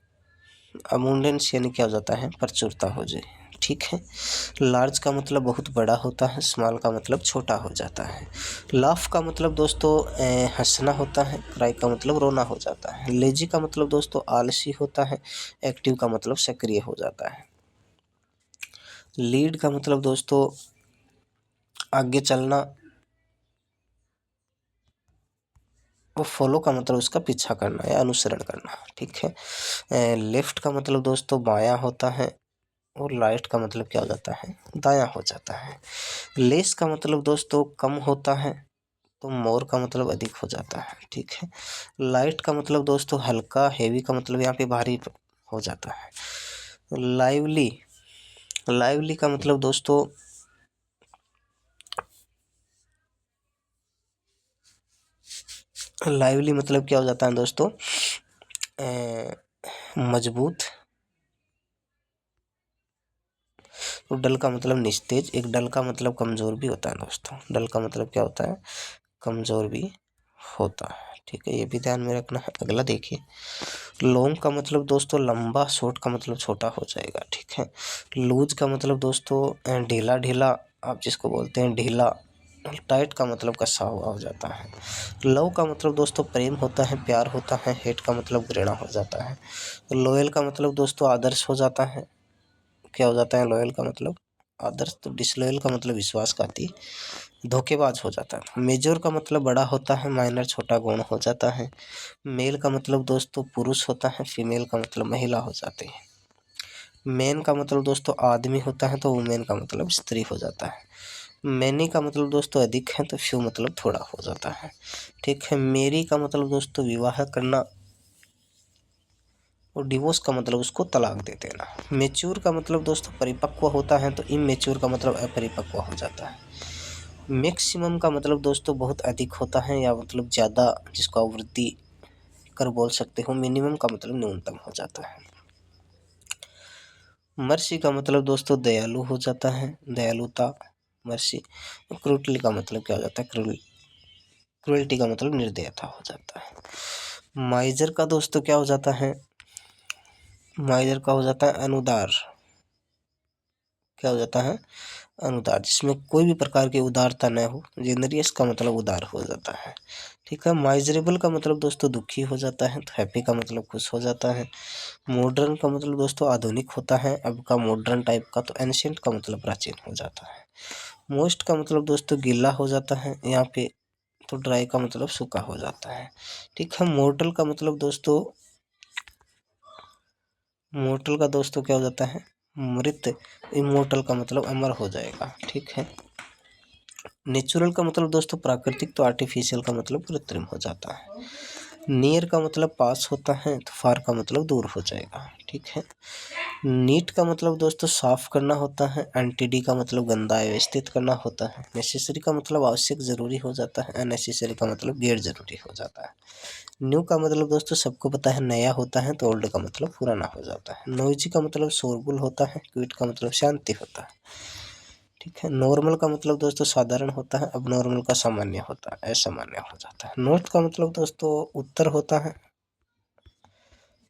अबुंडेंस यानी क्या हो जाता है? प्रचुरता हो जाए। ठीक है। लार्ज का मतलब बहुत बड़ा होता है। स्मॉल का मतलब छोटा हो जाता है। लाफ का मतलब दोस्तों हंसना होता है। क्राई का मतलब रोना हो जाता है। लेजी का मतलब दोस्तों आलसी होता है। एक्टिव का मतलब सक्रिय हो जाता है। लीड का मतलब दोस्तों आगे चलना। वो फॉलो का मतलब उसका पीछा करना या अनुसरण करना। ठीक है। लेफ्ट का मतलब दोस्तों बायां होता है। और राइट का मतलब क्या हो जाता है? दायां हो जाता है। लेस का मतलब दोस्तों कम होता है। तो मोर का मतलब अधिक हो जाता है। ठीक है। लाइट का मतलब दोस्तों हल्का। हेवी का मतलब यहाँ पे भारी हो जाता है। लाइवली, लाइवली का मतलब दोस्तों लाइवली मतलब क्या हो जाता है दोस्तों? मजबूत। तो डल का मतलब निस्तेज। एक डल का मतलब कमज़ोर भी होता है दोस्तों। डल का मतलब क्या होता है? कमज़ोर भी होता है। ठीक है, ये भी ध्यान में रखना है। अगला देखिए, लॉन्ग का मतलब दोस्तों लंबा। शॉर्ट का मतलब छोटा हो जाएगा। ठीक है। लूज का मतलब दोस्तों ढीला ढीला, आप जिसको बोलते हैं ढीला। टाइट का मतलब कसा हुआ हो जाता है। लव का मतलब दोस्तों प्रेम होता है, प्यार होता है। हेट का मतलब घृणा हो जाता है। लॉयल का मतलब दोस्तों आदर्श हो जाता है। क्या हो जाता है लॉयल का मतलब? आदर्श। तो डिसलॉयल का मतलब विश्वासघाती, धोखेबाज हो जाता है। मेजर का मतलब बड़ा होता है। माइनर छोटा गौण हो जाता है। मेल का मतलब दोस्तों पुरुष होता है। फीमेल का मतलब महिला हो जाती है। मैन का मतलब दोस्तों आदमी होता है। तो वुमेन का मतलब स्त्री हो जाता है। मैनी का मतलब दोस्तों अधिक है। तो फ्यू मतलब थोड़ा हो जाता है। ठीक है। मेरी का मतलब दोस्तों विवाह करना। और डिवोर्स का मतलब उसको तलाक दे देना। मेच्योर का मतलब दोस्तों परिपक्व होता है। तो इमेच्योर का मतलब अपरिपक्व हो जाता है। मैक्सिमम का मतलब दोस्तों बहुत अधिक होता है, या मतलब ज़्यादा, जिसको आप वृद्धि कर बोल सकते हो। मिनिमम का मतलब न्यूनतम हो जाता है। मर्सी का मतलब दोस्तों दयालु हो जाता है। दयालुता, मर्सी। क्रूटली का मतलब क्या हो जाता है? क्रुएल्टी का मतलब निर्दयता हो जाता है। माइजर का दोस्तों क्या हो जाता है? माइजर का हो जाता है अनुदार। क्या हो जाता है? अनुदार, जिसमें कोई भी प्रकार की उदारता न हो। जेनरियस का मतलब उदार हो जाता है। ठीक है। माइजरेबल का मतलब दोस्तों दुखी हो जाता है। तो हैप्पी का मतलब खुश हो जाता है। मॉडर्न का मतलब दोस्तों आधुनिक होता है। अब का मॉडर्न टाइप का। तो एंशिएंट का मतलब प्राचीन हो जाता है। मोस्ट का मतलब दोस्तों गीला हो जाता है यहाँ पे। तो ड्राई का मतलब सूखा हो जाता है। ठीक है। मोर्टल का दोस्तों क्या हो जाता है? मृत। इमोर्टल का मतलब अमर हो जाएगा। ठीक है। नेचुरल का मतलब दोस्तों प्राकृतिक। तो आर्टिफिशियल का मतलब कृत्रिम हो जाता है। नियर का मतलब पास होता है, तो फार का मतलब दूर हो जाएगा। ठीक है। नीट का मतलब दोस्तों साफ करना होता है। एनटीडी का मतलब गंदा व्यवस्थित करना होता है। नेसेसरी का मतलब आवश्यक जरूरी हो जाता है। अननेसेसरी का मतलब गैर जरूरी हो जाता है। न्यू का मतलब दोस्तों सबको पता है नया होता है, तो ओल्ड का मतलब पुराना हो जाता है। नोइजी का मतलब शोरगुल होता है। क्विट का मतलब शांति होता है। ठीक है। नॉर्मल का मतलब दोस्तों साधारण होता है। अब नॉर्मल का सामान्य होता है, असामान्य हो जाता है। नॉर्थ का मतलब दोस्तों उत्तर होता है।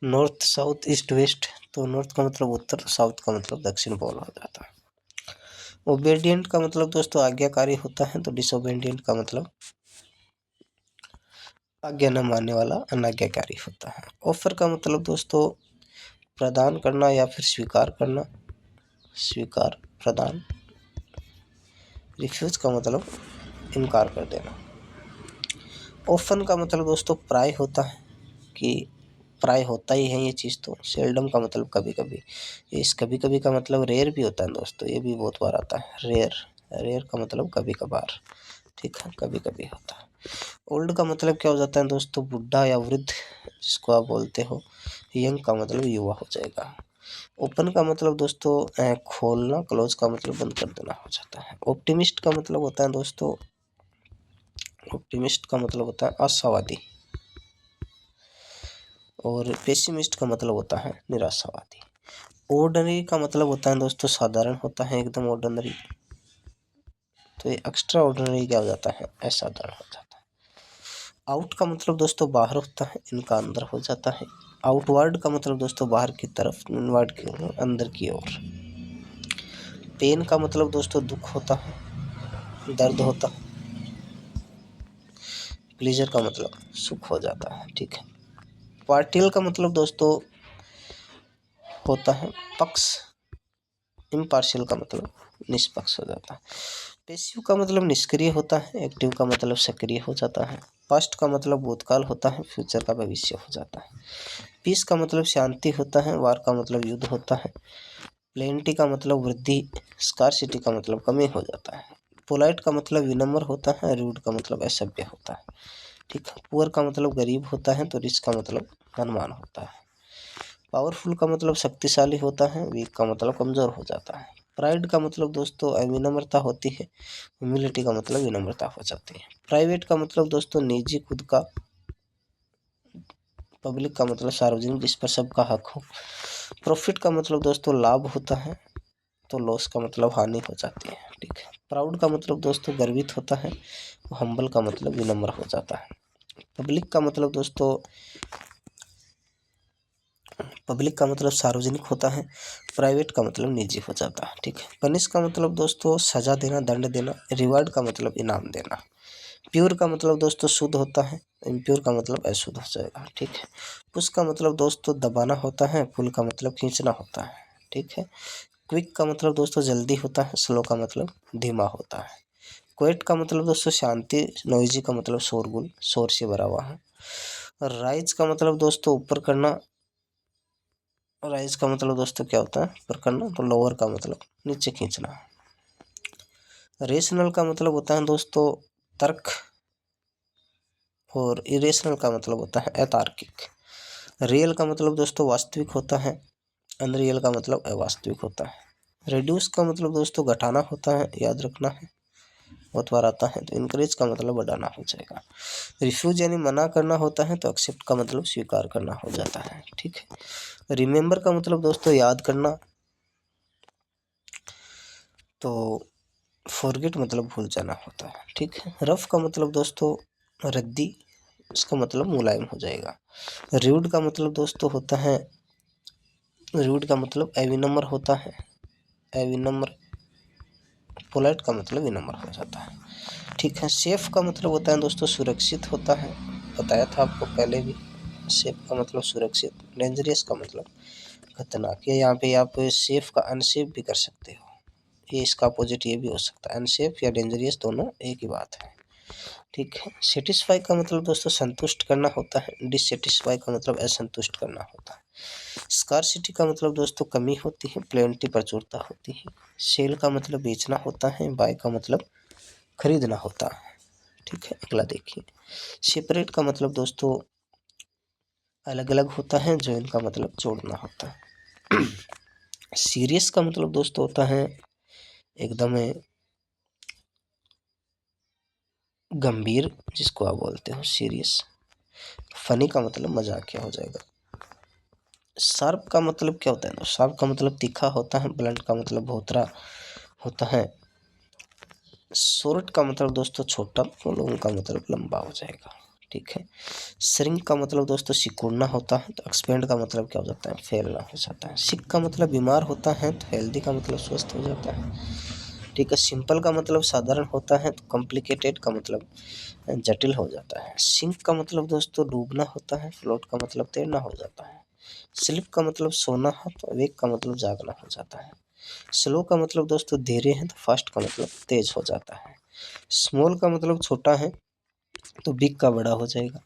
नॉर्थ साउथ ईस्ट वेस्ट, तो नॉर्थ का मतलब उत्तर, साउथ का मतलब दक्षिण पोल हो जाता है। ओबेडिएंट का मतलब दोस्तों आज्ञाकारी होता है, तो डिसोबेडिएंट का मतलब आज्ञा न मानने वाला, अनाज्ञाकारी होता है। ऑफर का मतलब दोस्तों प्रदान करना या फिर स्वीकार करना, स्वीकार प्रदान। रिफ्यूज का मतलब इनकार कर देना। ऑफन का मतलब दोस्तों प्राय होता है, कि प्राय होता ही है ये चीज़। तो सेल्डम का मतलब कभी कभी। इस कभी कभी का मतलब रेयर भी होता है दोस्तों, ये भी बहुत बार आता है। रेयर, रेयर का मतलब कभी कभार। ठीक है, कभी कभी होता है। ओल्ड का मतलब क्या हो जाता है दोस्तों, बुढ़ा या वृद्ध जिसको आप बोलते हो। यंग का मतलब युवा हो जाएगा। ओपन का मतलब दोस्तों खोलना, क्लोज का मतलब बंद कर देना हो जाता है। ऑप्टिमिस्ट का मतलब होता है दोस्तों, ऑप्टिमिस्ट का मतलब होता है आशावादी। और पेसिमिस्ट का मतलब होता है निराशावादी। ऑर्डिनरी का मतलब होता है दोस्तों साधारण होता है, एकदम ऑर्डिनरी। तो ये एक्स्ट्रा ऑर्डिनरी क्या हो जाता है, असाधारण हो जाता है। आउट का मतलब दोस्तों बाहर होता है, इनका अंदर हो जाता है। आउटवर्ड का मतलब दोस्तों बाहर की तरफ, इनवर्ड की ओर, अंदर की ओर। पेन का मतलब दोस्तों दुख होता है, दर्द होता है। प्लीजर का मतलब सुख हो जाता है। ठीक है। पार्टियल का मतलब दोस्तों होता है पक्ष। इम्पार्शियल का मतलब निष्पक्ष हो जाता है। पैसिव का मतलब निष्क्रिय होता है। एक्टिव का मतलब सक्रिय हो जाता है। पास्ट का मतलब भूतकाल होता है। फ्यूचर का भविष्य हो जाता है। पीस का मतलब शांति होता है। वार का मतलब युद्ध होता है। प्लेंटी का मतलब वृद्धि। स्कार्सिटी का मतलब कमी हो जाता है। पोलाइट का मतलब विनम्र होता है। रूड का मतलब असभ्य होता है। ठीक है। पुअर का मतलब गरीब होता है, तो रिच का मतलब धनवान होता है। पावरफुल का मतलब शक्तिशाली होता है। वीक का मतलब कमजोर हो जाता है। प्राइड का मतलब दोस्तों विनम्रता होती है। ह्यूमिलिटी का मतलब विनम्रता हो जाती है। प्राइवेट का मतलब दोस्तों निजी, खुद का। पब्लिक का मतलब सार्वजनिक, जिस पर सबका हक हो। प्रॉफिट का मतलब दोस्तों लाभ होता है, तो लॉस का मतलब हानि हो जाती है। ठीक है। प्राउड का मतलब दोस्तों गर्वित होता है। हम्बल का मतलब विनम्र हो जाता है। पब्लिक का मतलब दोस्तों, पब्लिक का मतलब सार्वजनिक होता है। प्राइवेट का मतलब निजी हो जाता है। ठीक है। पनिश का मतलब दोस्तों सजा देना, दंड देना। रिवार्ड का मतलब इनाम देना। प्योर का मतलब दोस्तों शुद्ध होता है। इम्प्योर का मतलब अशुद्ध हो जाएगा। ठीक है। पुश का मतलब दोस्तों दबाना होता है। पुल का मतलब खींचना होता है। ठीक है। क्विक का मतलब दोस्तों जल्दी होता है। स्लो का मतलब धीमा होता है। क्वेट का मतलब दोस्तों शांति। नॉइजी का मतलब शोरगुल, शोर से भरा हुआ है। राइज का मतलब दोस्तों ऊपर करना। राइज का मतलब दोस्तों क्या होता है, ऊपर करना। तो लोअर का मतलब नीचे खींचना। रेशनल का मतलब होता है दोस्तों तर्क। और इरेशनल का मतलब होता है अतार्किक। रियल का मतलब दोस्तों वास्तविक होता है। अनरियल का मतलब अवास्तविक होता है। रिड्यूस का मतलब दोस्तों घटाना होता है, याद रखना है, बहुत बार आता है। तो इनकरेज का मतलब बढ़ाना हो जाएगा। रिफ्यूज यानी मना करना होता है, तो एक्सेप्ट का मतलब स्वीकार करना हो जाता है। ठीक है। रिमेंबर का मतलब दोस्तों याद करना, तो फॉरगेट मतलब भूल जाना होता है। ठीक है। रफ का मतलब दोस्तों रद्दी, इसका मतलब मुलायम हो जाएगा। रूड का मतलब दोस्तों होता है, रूड का मतलब अविनम्र होता है, अविनम्र। पोलाइट का मतलब विनम्र हो जाता है। ठीक है। सेफ का मतलब होता है दोस्तों सुरक्षित होता है, बताया था आपको पहले भी। सेफ का मतलब सुरक्षित। डेंजरियस का मतलब खतरनाक। ये यहाँ पे आप सेफ का अनसेफ भी कर सकते हो, ये इसका अपोजिट ये भी हो सकता है। अनसेफ या डेंजरियस दोनों एक ही बात है। ठीक है। सेटिस्फाई का मतलब दोस्तों संतुष्ट करना होता है। डिससेटिस्फाई का मतलब असंतुष्ट करना होता है। स्कार्सिटी का मतलब दोस्तों कमी होती है। प्लेंटी प्रचुरता होती है। सेल का मतलब बेचना होता है। बाय का मतलब खरीदना होता है। ठीक है। अगला देखिए। सेपरेट का मतलब दोस्तों अलग अलग होता है, ज्वाइन का मतलब जोड़ना होता है। सीरियस का मतलब दोस्तों होता है एकदम गंभीर, जिसको आप बोलते हो सीरियस। फनी का मतलब मजाकिया हो जाएगा। शार्प का मतलब क्या होता है? शार्प का मतलब तीखा होता है। ब्लंट का मतलब भोतरा होता है। शॉर्ट का मतलब दोस्तों छोटा, लॉन्ग का मतलब लंबा हो जाएगा। ठीक है। श्रिंक का मतलब दोस्तों सिकुड़ना होता है। तो एक्सपेंड का मतलब क्या हो जाता है? फैलना हो जाता है। सिक का मतलब बीमार होता है। तो हेल्दी का मतलब स्वस्थ हो जाता है। ठीक है। सिंपल का मतलब साधारण होता है। तो कॉम्प्लिकेटेड का मतलब जटिल हो जाता है। सिंक का मतलब दोस्तों डूबना होता है। फ्लोट का मतलब तैरना हो जाता है। स्लीप का मतलब सोना है। तो वेक का मतलब जागना हो जाता है। स्लो का मतलब दोस्तों धीरे है। तो फास्ट का मतलब तेज हो जाता है। स्मॉल का मतलब छोटा है। तो बिग का बड़ा हो जाएगा।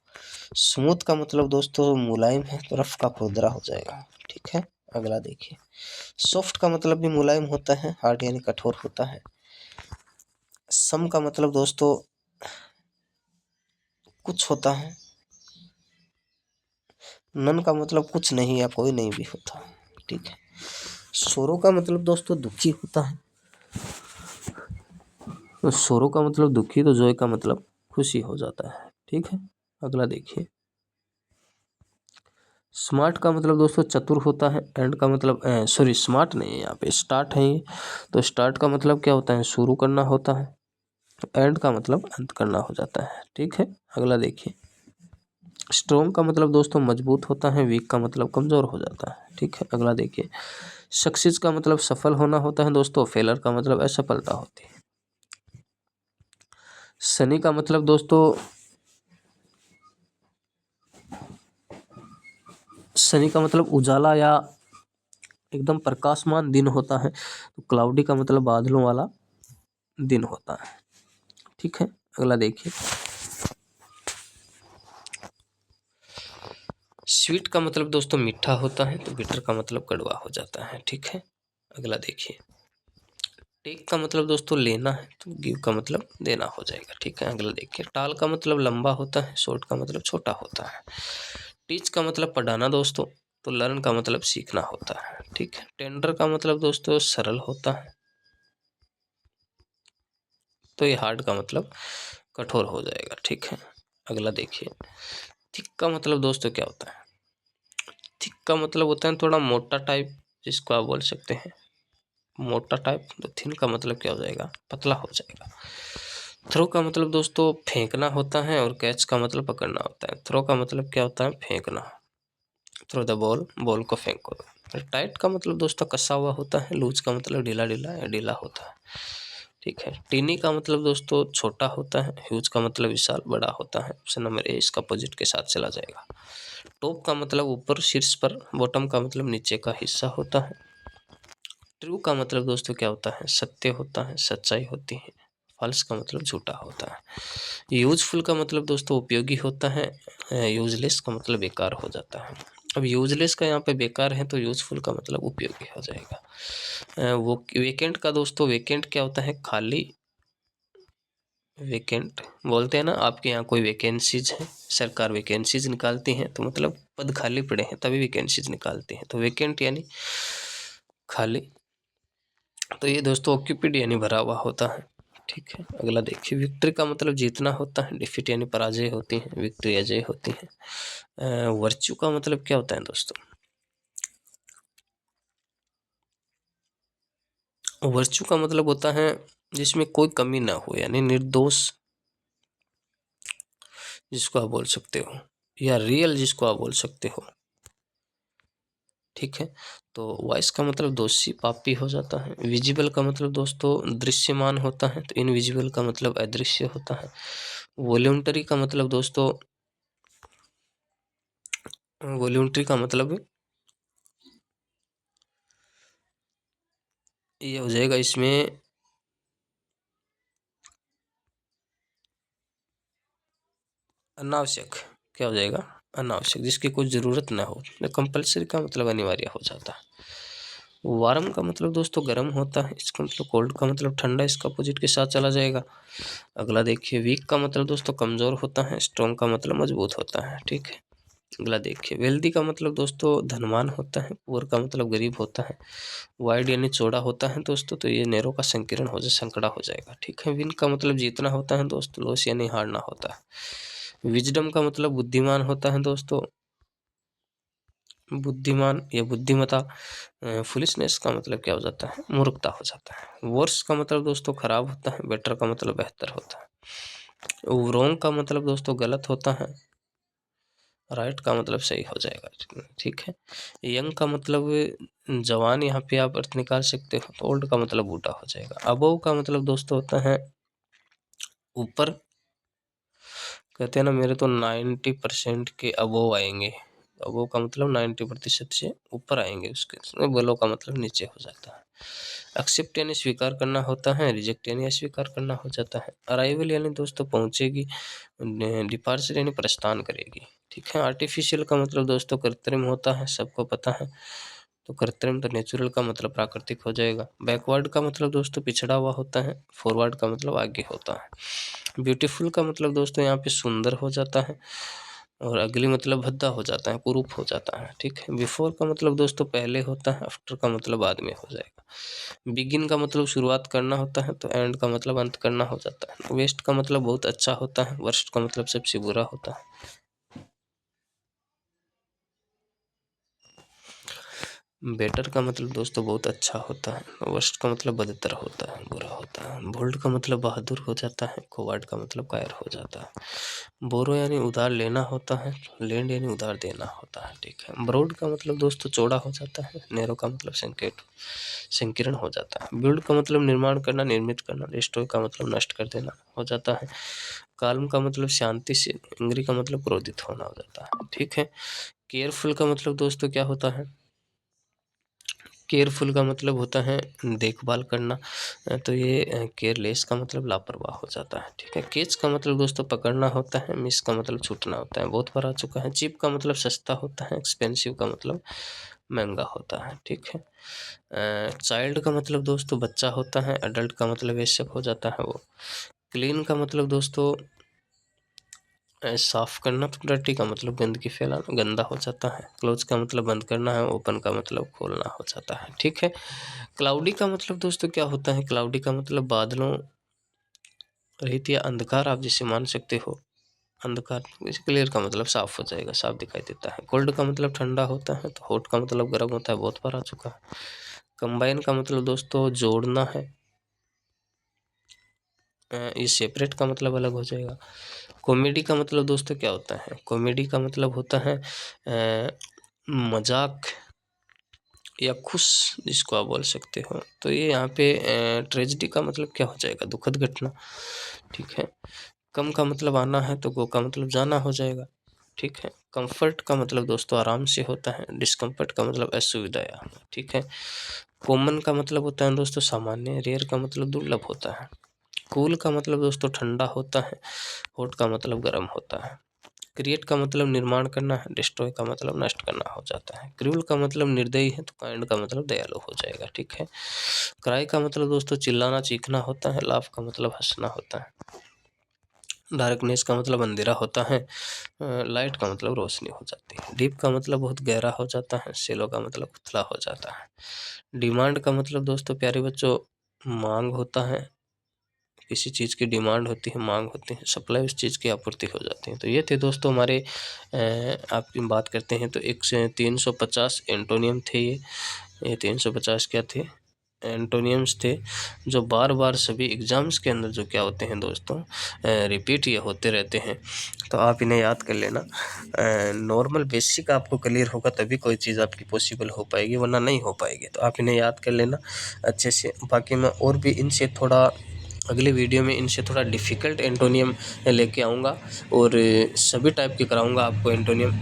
स्मूथ का मतलब दोस्तों मुलायम है। तो रफ का खुरदरा हो जाएगा। ठीक है। अगला देखिए। सॉफ्ट का मतलब भी मुलायम होता है। हार्ड यानी कठोर होता है। सम का मतलब दोस्तों कुछ होता है। नन का मतलब कुछ नहीं या कोई नहीं भी होता। ठीक है। सोरो का मतलब दोस्तों दुखी होता है। तो सोरो का मतलब दुखी, तो जॉय का मतलब खुशी हो जाता है। ठीक है। अगला देखिए। स्मार्ट का मतलब दोस्तों चतुर होता है। एंड का मतलब सॉरी स्मार्ट नहीं है, यहाँ पे स्टार्ट है ये। तो स्टार्ट का मतलब क्या होता है? शुरू करना होता है। एंड का मतलब अंत करना हो जाता है। ठीक है। अगला देखिए। स्ट्रॉन्ग का मतलब दोस्तों मजबूत होता है। वीक का मतलब कमजोर हो जाता है। ठीक है। अगला देखिए। सक्सेस का मतलब सफल होना होता है दोस्तों। फेलर का मतलब असफलता होती है। सनी का मतलब दोस्तों सनी का मतलब उजाला या एकदम प्रकाशमान दिन होता है। तो क्लाउडी का मतलब बादलों वाला दिन होता है। ठीक है। अगला देखिए। स्वीट का मतलब दोस्तों मीठा होता है। तो बिटर का मतलब कड़वा हो जाता है। ठीक है। अगला देखिए। टेक का मतलब दोस्तों लेना है। तो गिव का मतलब देना हो जाएगा। ठीक है। अगला देखिए। टाल का मतलब लंबा होता है। शॉर्ट का मतलब छोटा होता है। टीच का मतलब पढ़ाना दोस्तों। तो लर्न का मतलब सीखना होता है। ठीक है। टेंडर का मतलब दोस्तों सरल होता है। तो ये हार्ड का मतलब कठोर हो जाएगा। ठीक है। अगला देखिए। थिक का मतलब दोस्तों क्या होता है? थिक का मतलब होता है थोड़ा मोटा टाइप, जिसको आप बोल सकते हैं मोटा टाइप। तो थिन का मतलब क्या हो जाएगा? पतला हो जाएगा। थ्रो का मतलब दोस्तों फेंकना होता है। और कैच का मतलब पकड़ना होता है। थ्रो का मतलब क्या होता है? फेंकना। थ्रो द बॉल, बॉल को फेंको। टाइट का मतलब दोस्तों कसा हुआ होता है। लूज का मतलब ढीला ढीला या ढीला होता है। ठीक है। टीनी का मतलब दोस्तों छोटा होता है। ह्यूज का मतलब विशाल, बड़ा होता है। ऑप्शन नंबर ए इसका अपोजिट के साथ चला जाएगा। टॉप का मतलब ऊपर, शीर्ष पर। बॉटम का मतलब नीचे का हिस्सा होता है। ट्रू का मतलब दोस्तों क्या होता है? सत्य होता है, सच्चाई होती है। फॉल्स का मतलब झूठा होता है। यूजफुल का मतलब दोस्तों उपयोगी होता है। यूजलेस का मतलब बेकार हो जाता है। अब यूजलेस का यहाँ पे बेकार है, तो यूजफुल का मतलब उपयोगी हो जाएगा। वो वेकेंट का दोस्तों, वेकेंट क्या होता है? खाली। वेकेंट बोलते हैं ना, आपके यहाँ कोई वैकेंसीज है, सरकार वैकेंसीज निकालती हैं, तो मतलब पद खाली पड़े हैं तभी वैकेंसीज निकालती हैं। तो वेकेंट यानी खाली। तो ये दोस्तों ऑक्यूपिड यानी भरा हुआ होता है। ठीक है। अगला देखिए। विक्ट्री का मतलब जीतना होता है। डिफीट यानी पराजय होती है। विक्ट्री अजय होती है। वर्च्यू का मतलब क्या होता है दोस्तों? वर्च्यू का मतलब होता है जिसमें कोई कमी ना हो, यानी निर्दोष जिसको आप बोल सकते हो, या रियल जिसको आप बोल सकते हो। ठीक है। तो वाइस का मतलब दोषी, पापी हो जाता है। विजिबल का मतलब दोस्तों दृश्यमान होता है। तो इनविजिबल का मतलब अदृश्य होता है। वॉल्यूंटरी का मतलब दोस्तों, वॉल्यूंटरी का मतलब ये हो जाएगा इसमें अनावश्यक। क्या हो जाएगा? अनावश्यक, जिसकी कोई ज़रूरत ना हो। कंपल्सरी का मतलब अनिवार्य हो जाता है। वार्म का मतलब दोस्तों गर्म होता है। इसका मतलब कोल्ड का मतलब ठंडा, इसका अपोजिट के साथ चला जाएगा। अगला देखिए। वीक का मतलब दोस्तों कमज़ोर होता है। स्ट्रॉन्ग का मतलब मजबूत होता है। ठीक है। अगला देखिए, वेल्दी का मतलब दोस्तों धनवान होता है, पुअर का मतलब गरीब होता है, वाइड यानी चौड़ा होता है दोस्तों, तो ये नैरो का संकीर्ण हो जाए, संकड़ा हो जाएगा। ठीक है। विन का मतलब जीतना होता है दोस्तों, लॉस यानी हारना होता है। विजडम का मतलब बुद्धिमान होता है दोस्तों, बुद्धिमान या बुद्धिमता। फुलिशनेस का मतलब क्या हो जाता है, मूर्खता हो जाता है। वर्स का मतलब दोस्तों खराब होता है, बेटर का मतलब बेहतर होता है। रॉन्ग का मतलब दोस्तों गलत होता है, राइट का मतलब सही हो जाएगा। ठीक है। यंग का मतलब जवान, यहाँ पे आप अर्थ निकाल सकते हो। तो ओल्ड का मतलब बूढ़ा हो जाएगा। अबव का मतलब दोस्तों होता है ऊपर, कहते हैं ना मेरे तो 90% के अबव आएंगे। अबव का मतलब 90% से ऊपर आएंगे, उसके बिलो का मतलब नीचे हो जाता है। एक्सेप्ट यानी स्वीकार करना होता है, रिजेक्ट यानी अस्वीकार करना हो जाता है। अराइवल यानी दोस्तों पहुंचेगी, डिपार्चर यानी प्रस्थान करेगी। ठीक है। आर्टिफिशियल का मतलब दोस्तों कृत्रिम होता है, सबको पता है। तो कृत्रिम, तो नेचुरल का मतलब प्राकृतिक हो जाएगा। बैकवर्ड का मतलब दोस्तों पिछड़ा हुआ होता है, फॉरवर्ड का मतलब आगे होता है। ब्यूटीफुल का मतलब दोस्तों यहाँ पे सुंदर हो जाता है, और अगली मतलब भद्दा हो जाता है, कुरूप हो जाता है। ठीक है। बिफोर का मतलब दोस्तों पहले होता है, आफ्टर का मतलब बाद में हो जाएगा। बिगिन का मतलब शुरुआत करना होता है, तो एंड का मतलब अंत करना हो जाता है। वेस्ट का मतलब बहुत अच्छा होता है, वर्स्ट का मतलब सबसे बुरा होता है। बेटर का मतलब दोस्तों बहुत अच्छा होता है, वर्स्ट का मतलब बदतर होता है, बुरा होता है। बोल्ड का मतलब बहादुर हो जाता है, कोवार्ड का मतलब कायर हो जाता है। बोरो यानी उधार लेना होता है, लेंड यानी उधार देना होता है। ठीक है। ब्रॉड का मतलब दोस्तों चौड़ा हो जाता है, नैरो का मतलब संकीर्ण हो जाता है। बिल्ड का मतलब निर्माण करना, निर्मित करना। डिस्ट्रॉय का मतलब नष्ट कर देना हो जाता है। काल्म का मतलब शांति से, एंग्री का मतलब क्रोधित होना हो जाता है। ठीक है। केयरफुल का मतलब दोस्तों क्या होता है, केयरफुल का मतलब होता है देखभाल करना, तो ये केयरलेस का मतलब लापरवाह हो जाता है। ठीक है। केच का मतलब दोस्तों पकड़ना होता है, मिस का मतलब छूटना होता है, बहुत बार आ चुका है। चीप का मतलब सस्ता होता है, एक्सपेंसिव का मतलब महंगा होता है। ठीक है। चाइल्ड का मतलब दोस्तों बच्चा होता है, अडल्ट का मतलब वयस्क हो जाता है वो। क्लीन का मतलब दोस्तों साफ करना, तो डर्टी का मतलब गंदगी फैलाना, गंदा हो जाता है। क्लोज का मतलब बंद करना है, ओपन का मतलब खोलना हो जाता है। ठीक है। क्लाउडी का मतलब दोस्तों क्या होता है, क्लाउडी का मतलब बादलों रहित या अंधकार आप जिसे मान सकते हो, अंधकार। जैसे क्लियर का मतलब साफ हो जाएगा, साफ दिखाई देता है। कोल्ड का मतलब ठंडा होता है, तो हॉट का मतलब गर्म होता है, बहुत बार आ चुका है। कंबाइन का मतलब दोस्तों जोड़ना है, ये सेपरेट का मतलब अलग हो जाएगा। कॉमेडी का मतलब दोस्तों क्या होता है, कॉमेडी का मतलब होता है मजाक या खुश, जिसको आप बोल सकते हो। तो ये यहाँ पे ट्रेजेडी का मतलब क्या हो जाएगा, दुखद घटना। ठीक है। कम का मतलब आना है, तो गो का मतलब जाना हो जाएगा। ठीक है। कंफर्ट का मतलब दोस्तों आराम से होता है, डिस्कम्फर्ट का मतलब असुविधा। ठीक है। कॉमन का मतलब होता है दोस्तों सामान्य, रेयर का मतलब दुर्लभ होता है। कूल का मतलब दोस्तों ठंडा होता है, हॉट का मतलब गर्म होता है। क्रिएट का मतलब निर्माण करना है, डिस्ट्रॉय का मतलब नष्ट करना हो जाता है। क्रूल का मतलब निर्दयी है, तो काइंड का मतलब दयालु हो जाएगा। ठीक है। क्राई का मतलब दोस्तों चिल्लाना चीखना होता है, लाफ का मतलब हंसना होता है। डार्कनेस का मतलब अंधेरा होता है, लाइट का मतलब रोशनी हो जाती है। डीप का मतलब बहुत गहरा हो जाता है, सेलो का मतलब उथला हो जाता है। डिमांड का मतलब दोस्तों प्यारे बच्चों मांग होता है, किसी चीज़ की डिमांड होती है, मांग होती है, सप्लाई उस चीज़ की आपूर्ति हो जाती है। तो ये थे दोस्तों हमारे आप बात करते हैं तो 350 एंटोनियम थे ये 350 क्या थे, एंटोनियम्स थे, जो बार बार सभी एग्ज़ाम्स के अंदर जो क्या होते हैं दोस्तों रिपीट ये होते रहते हैं। तो आप इन्हें याद कर लेना। नॉर्मल बेसिक आपको क्लियर होगा तभी कोई चीज़ आपकी पॉसिबल हो पाएगी, वरना नहीं हो पाएगी। तो आप इन्हें याद कर लेना अच्छे से। बाकी मैं और भी इनसे थोड़ा अगले वीडियो में इनसे थोड़ा डिफ़िकल्ट एंटोनियम लेके आऊँगा, और सभी टाइप के कराऊँगा आपको एंटोनियम।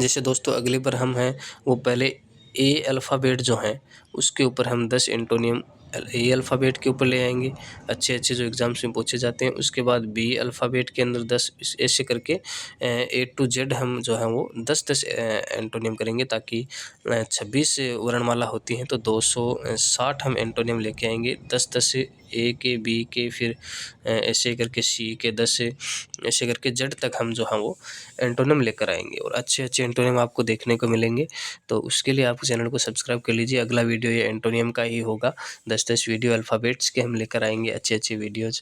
जैसे दोस्तों अगली बार हम हैं वो पहले ए अल्फ़ाबेट जो हैं उसके ऊपर हम 10 एंटोनियम ए अल्फ़ाबेट के ऊपर ले आएंगे, अच्छे अच्छे जो एग्ज़ाम्स में पूछे जाते हैं। उसके बाद बी अल्फ़ाबेट के अंदर 10 ऐसे करके ए टू जेड हम जो है वो 10-10 एंटोनियम करेंगे, ताकि 26 वर्णमाला होती हैं तो 260 हम एंटोनियम लेके आएंगे। 10-10 ए के, बी के, फिर ऐसे करके सी के 10, ऐसे करके जेड तक हम जो हैं वो एंटोनियम लेकर आएंगे और अच्छे अच्छे एंटोनियम आपको देखने को मिलेंगे। तो उसके लिए आप चैनल को सब्सक्राइब कर लीजिए। अगला वीडियो ये एंटोनियम का ही होगा। 10-10 वीडियो अल्फ़ाबेट्स के हम लेकर आएंगे, अच्छे अच्छे वीडियोज़।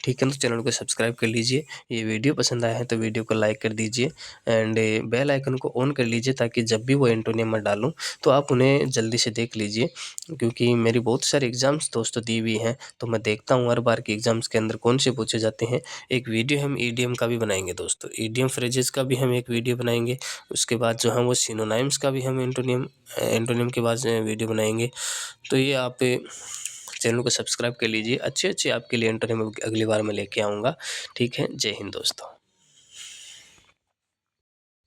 ठीक है, तो चैनल को सब्सक्राइब कर लीजिए। ये वीडियो पसंद आया है तो वीडियो को लाइक कर दीजिए एंड बेल आइकन को ऑन कर लीजिए, ताकि जब भी वो एंटोनियम मैं डालूं तो आप उन्हें जल्दी से देख लीजिए। क्योंकि मेरी बहुत सारे एग्ज़ाम्स दोस्तों दी हुई हैं, तो मैं देखता हूँ हर बार के एग्ज़ाम्स के अंदर कौन से पूछे जाते हैं। एक वीडियो हम ईडीएम का भी बनाएंगे दोस्तों, ईडीएम फ्रेजेस का भी हम एक वीडियो बनाएंगे। उसके बाद जो है वो सिनोनाइम्स का भी हम एंटोनियम के बाद वीडियो बनाएंगे। तो ये आप चैनल को सब्सक्राइब कर लीजिए। अच्छे अच्छे आपके लिए एंटोनियम अगली बार मैं लेके आऊँगा। ठीक है, जय हिंद दोस्तों।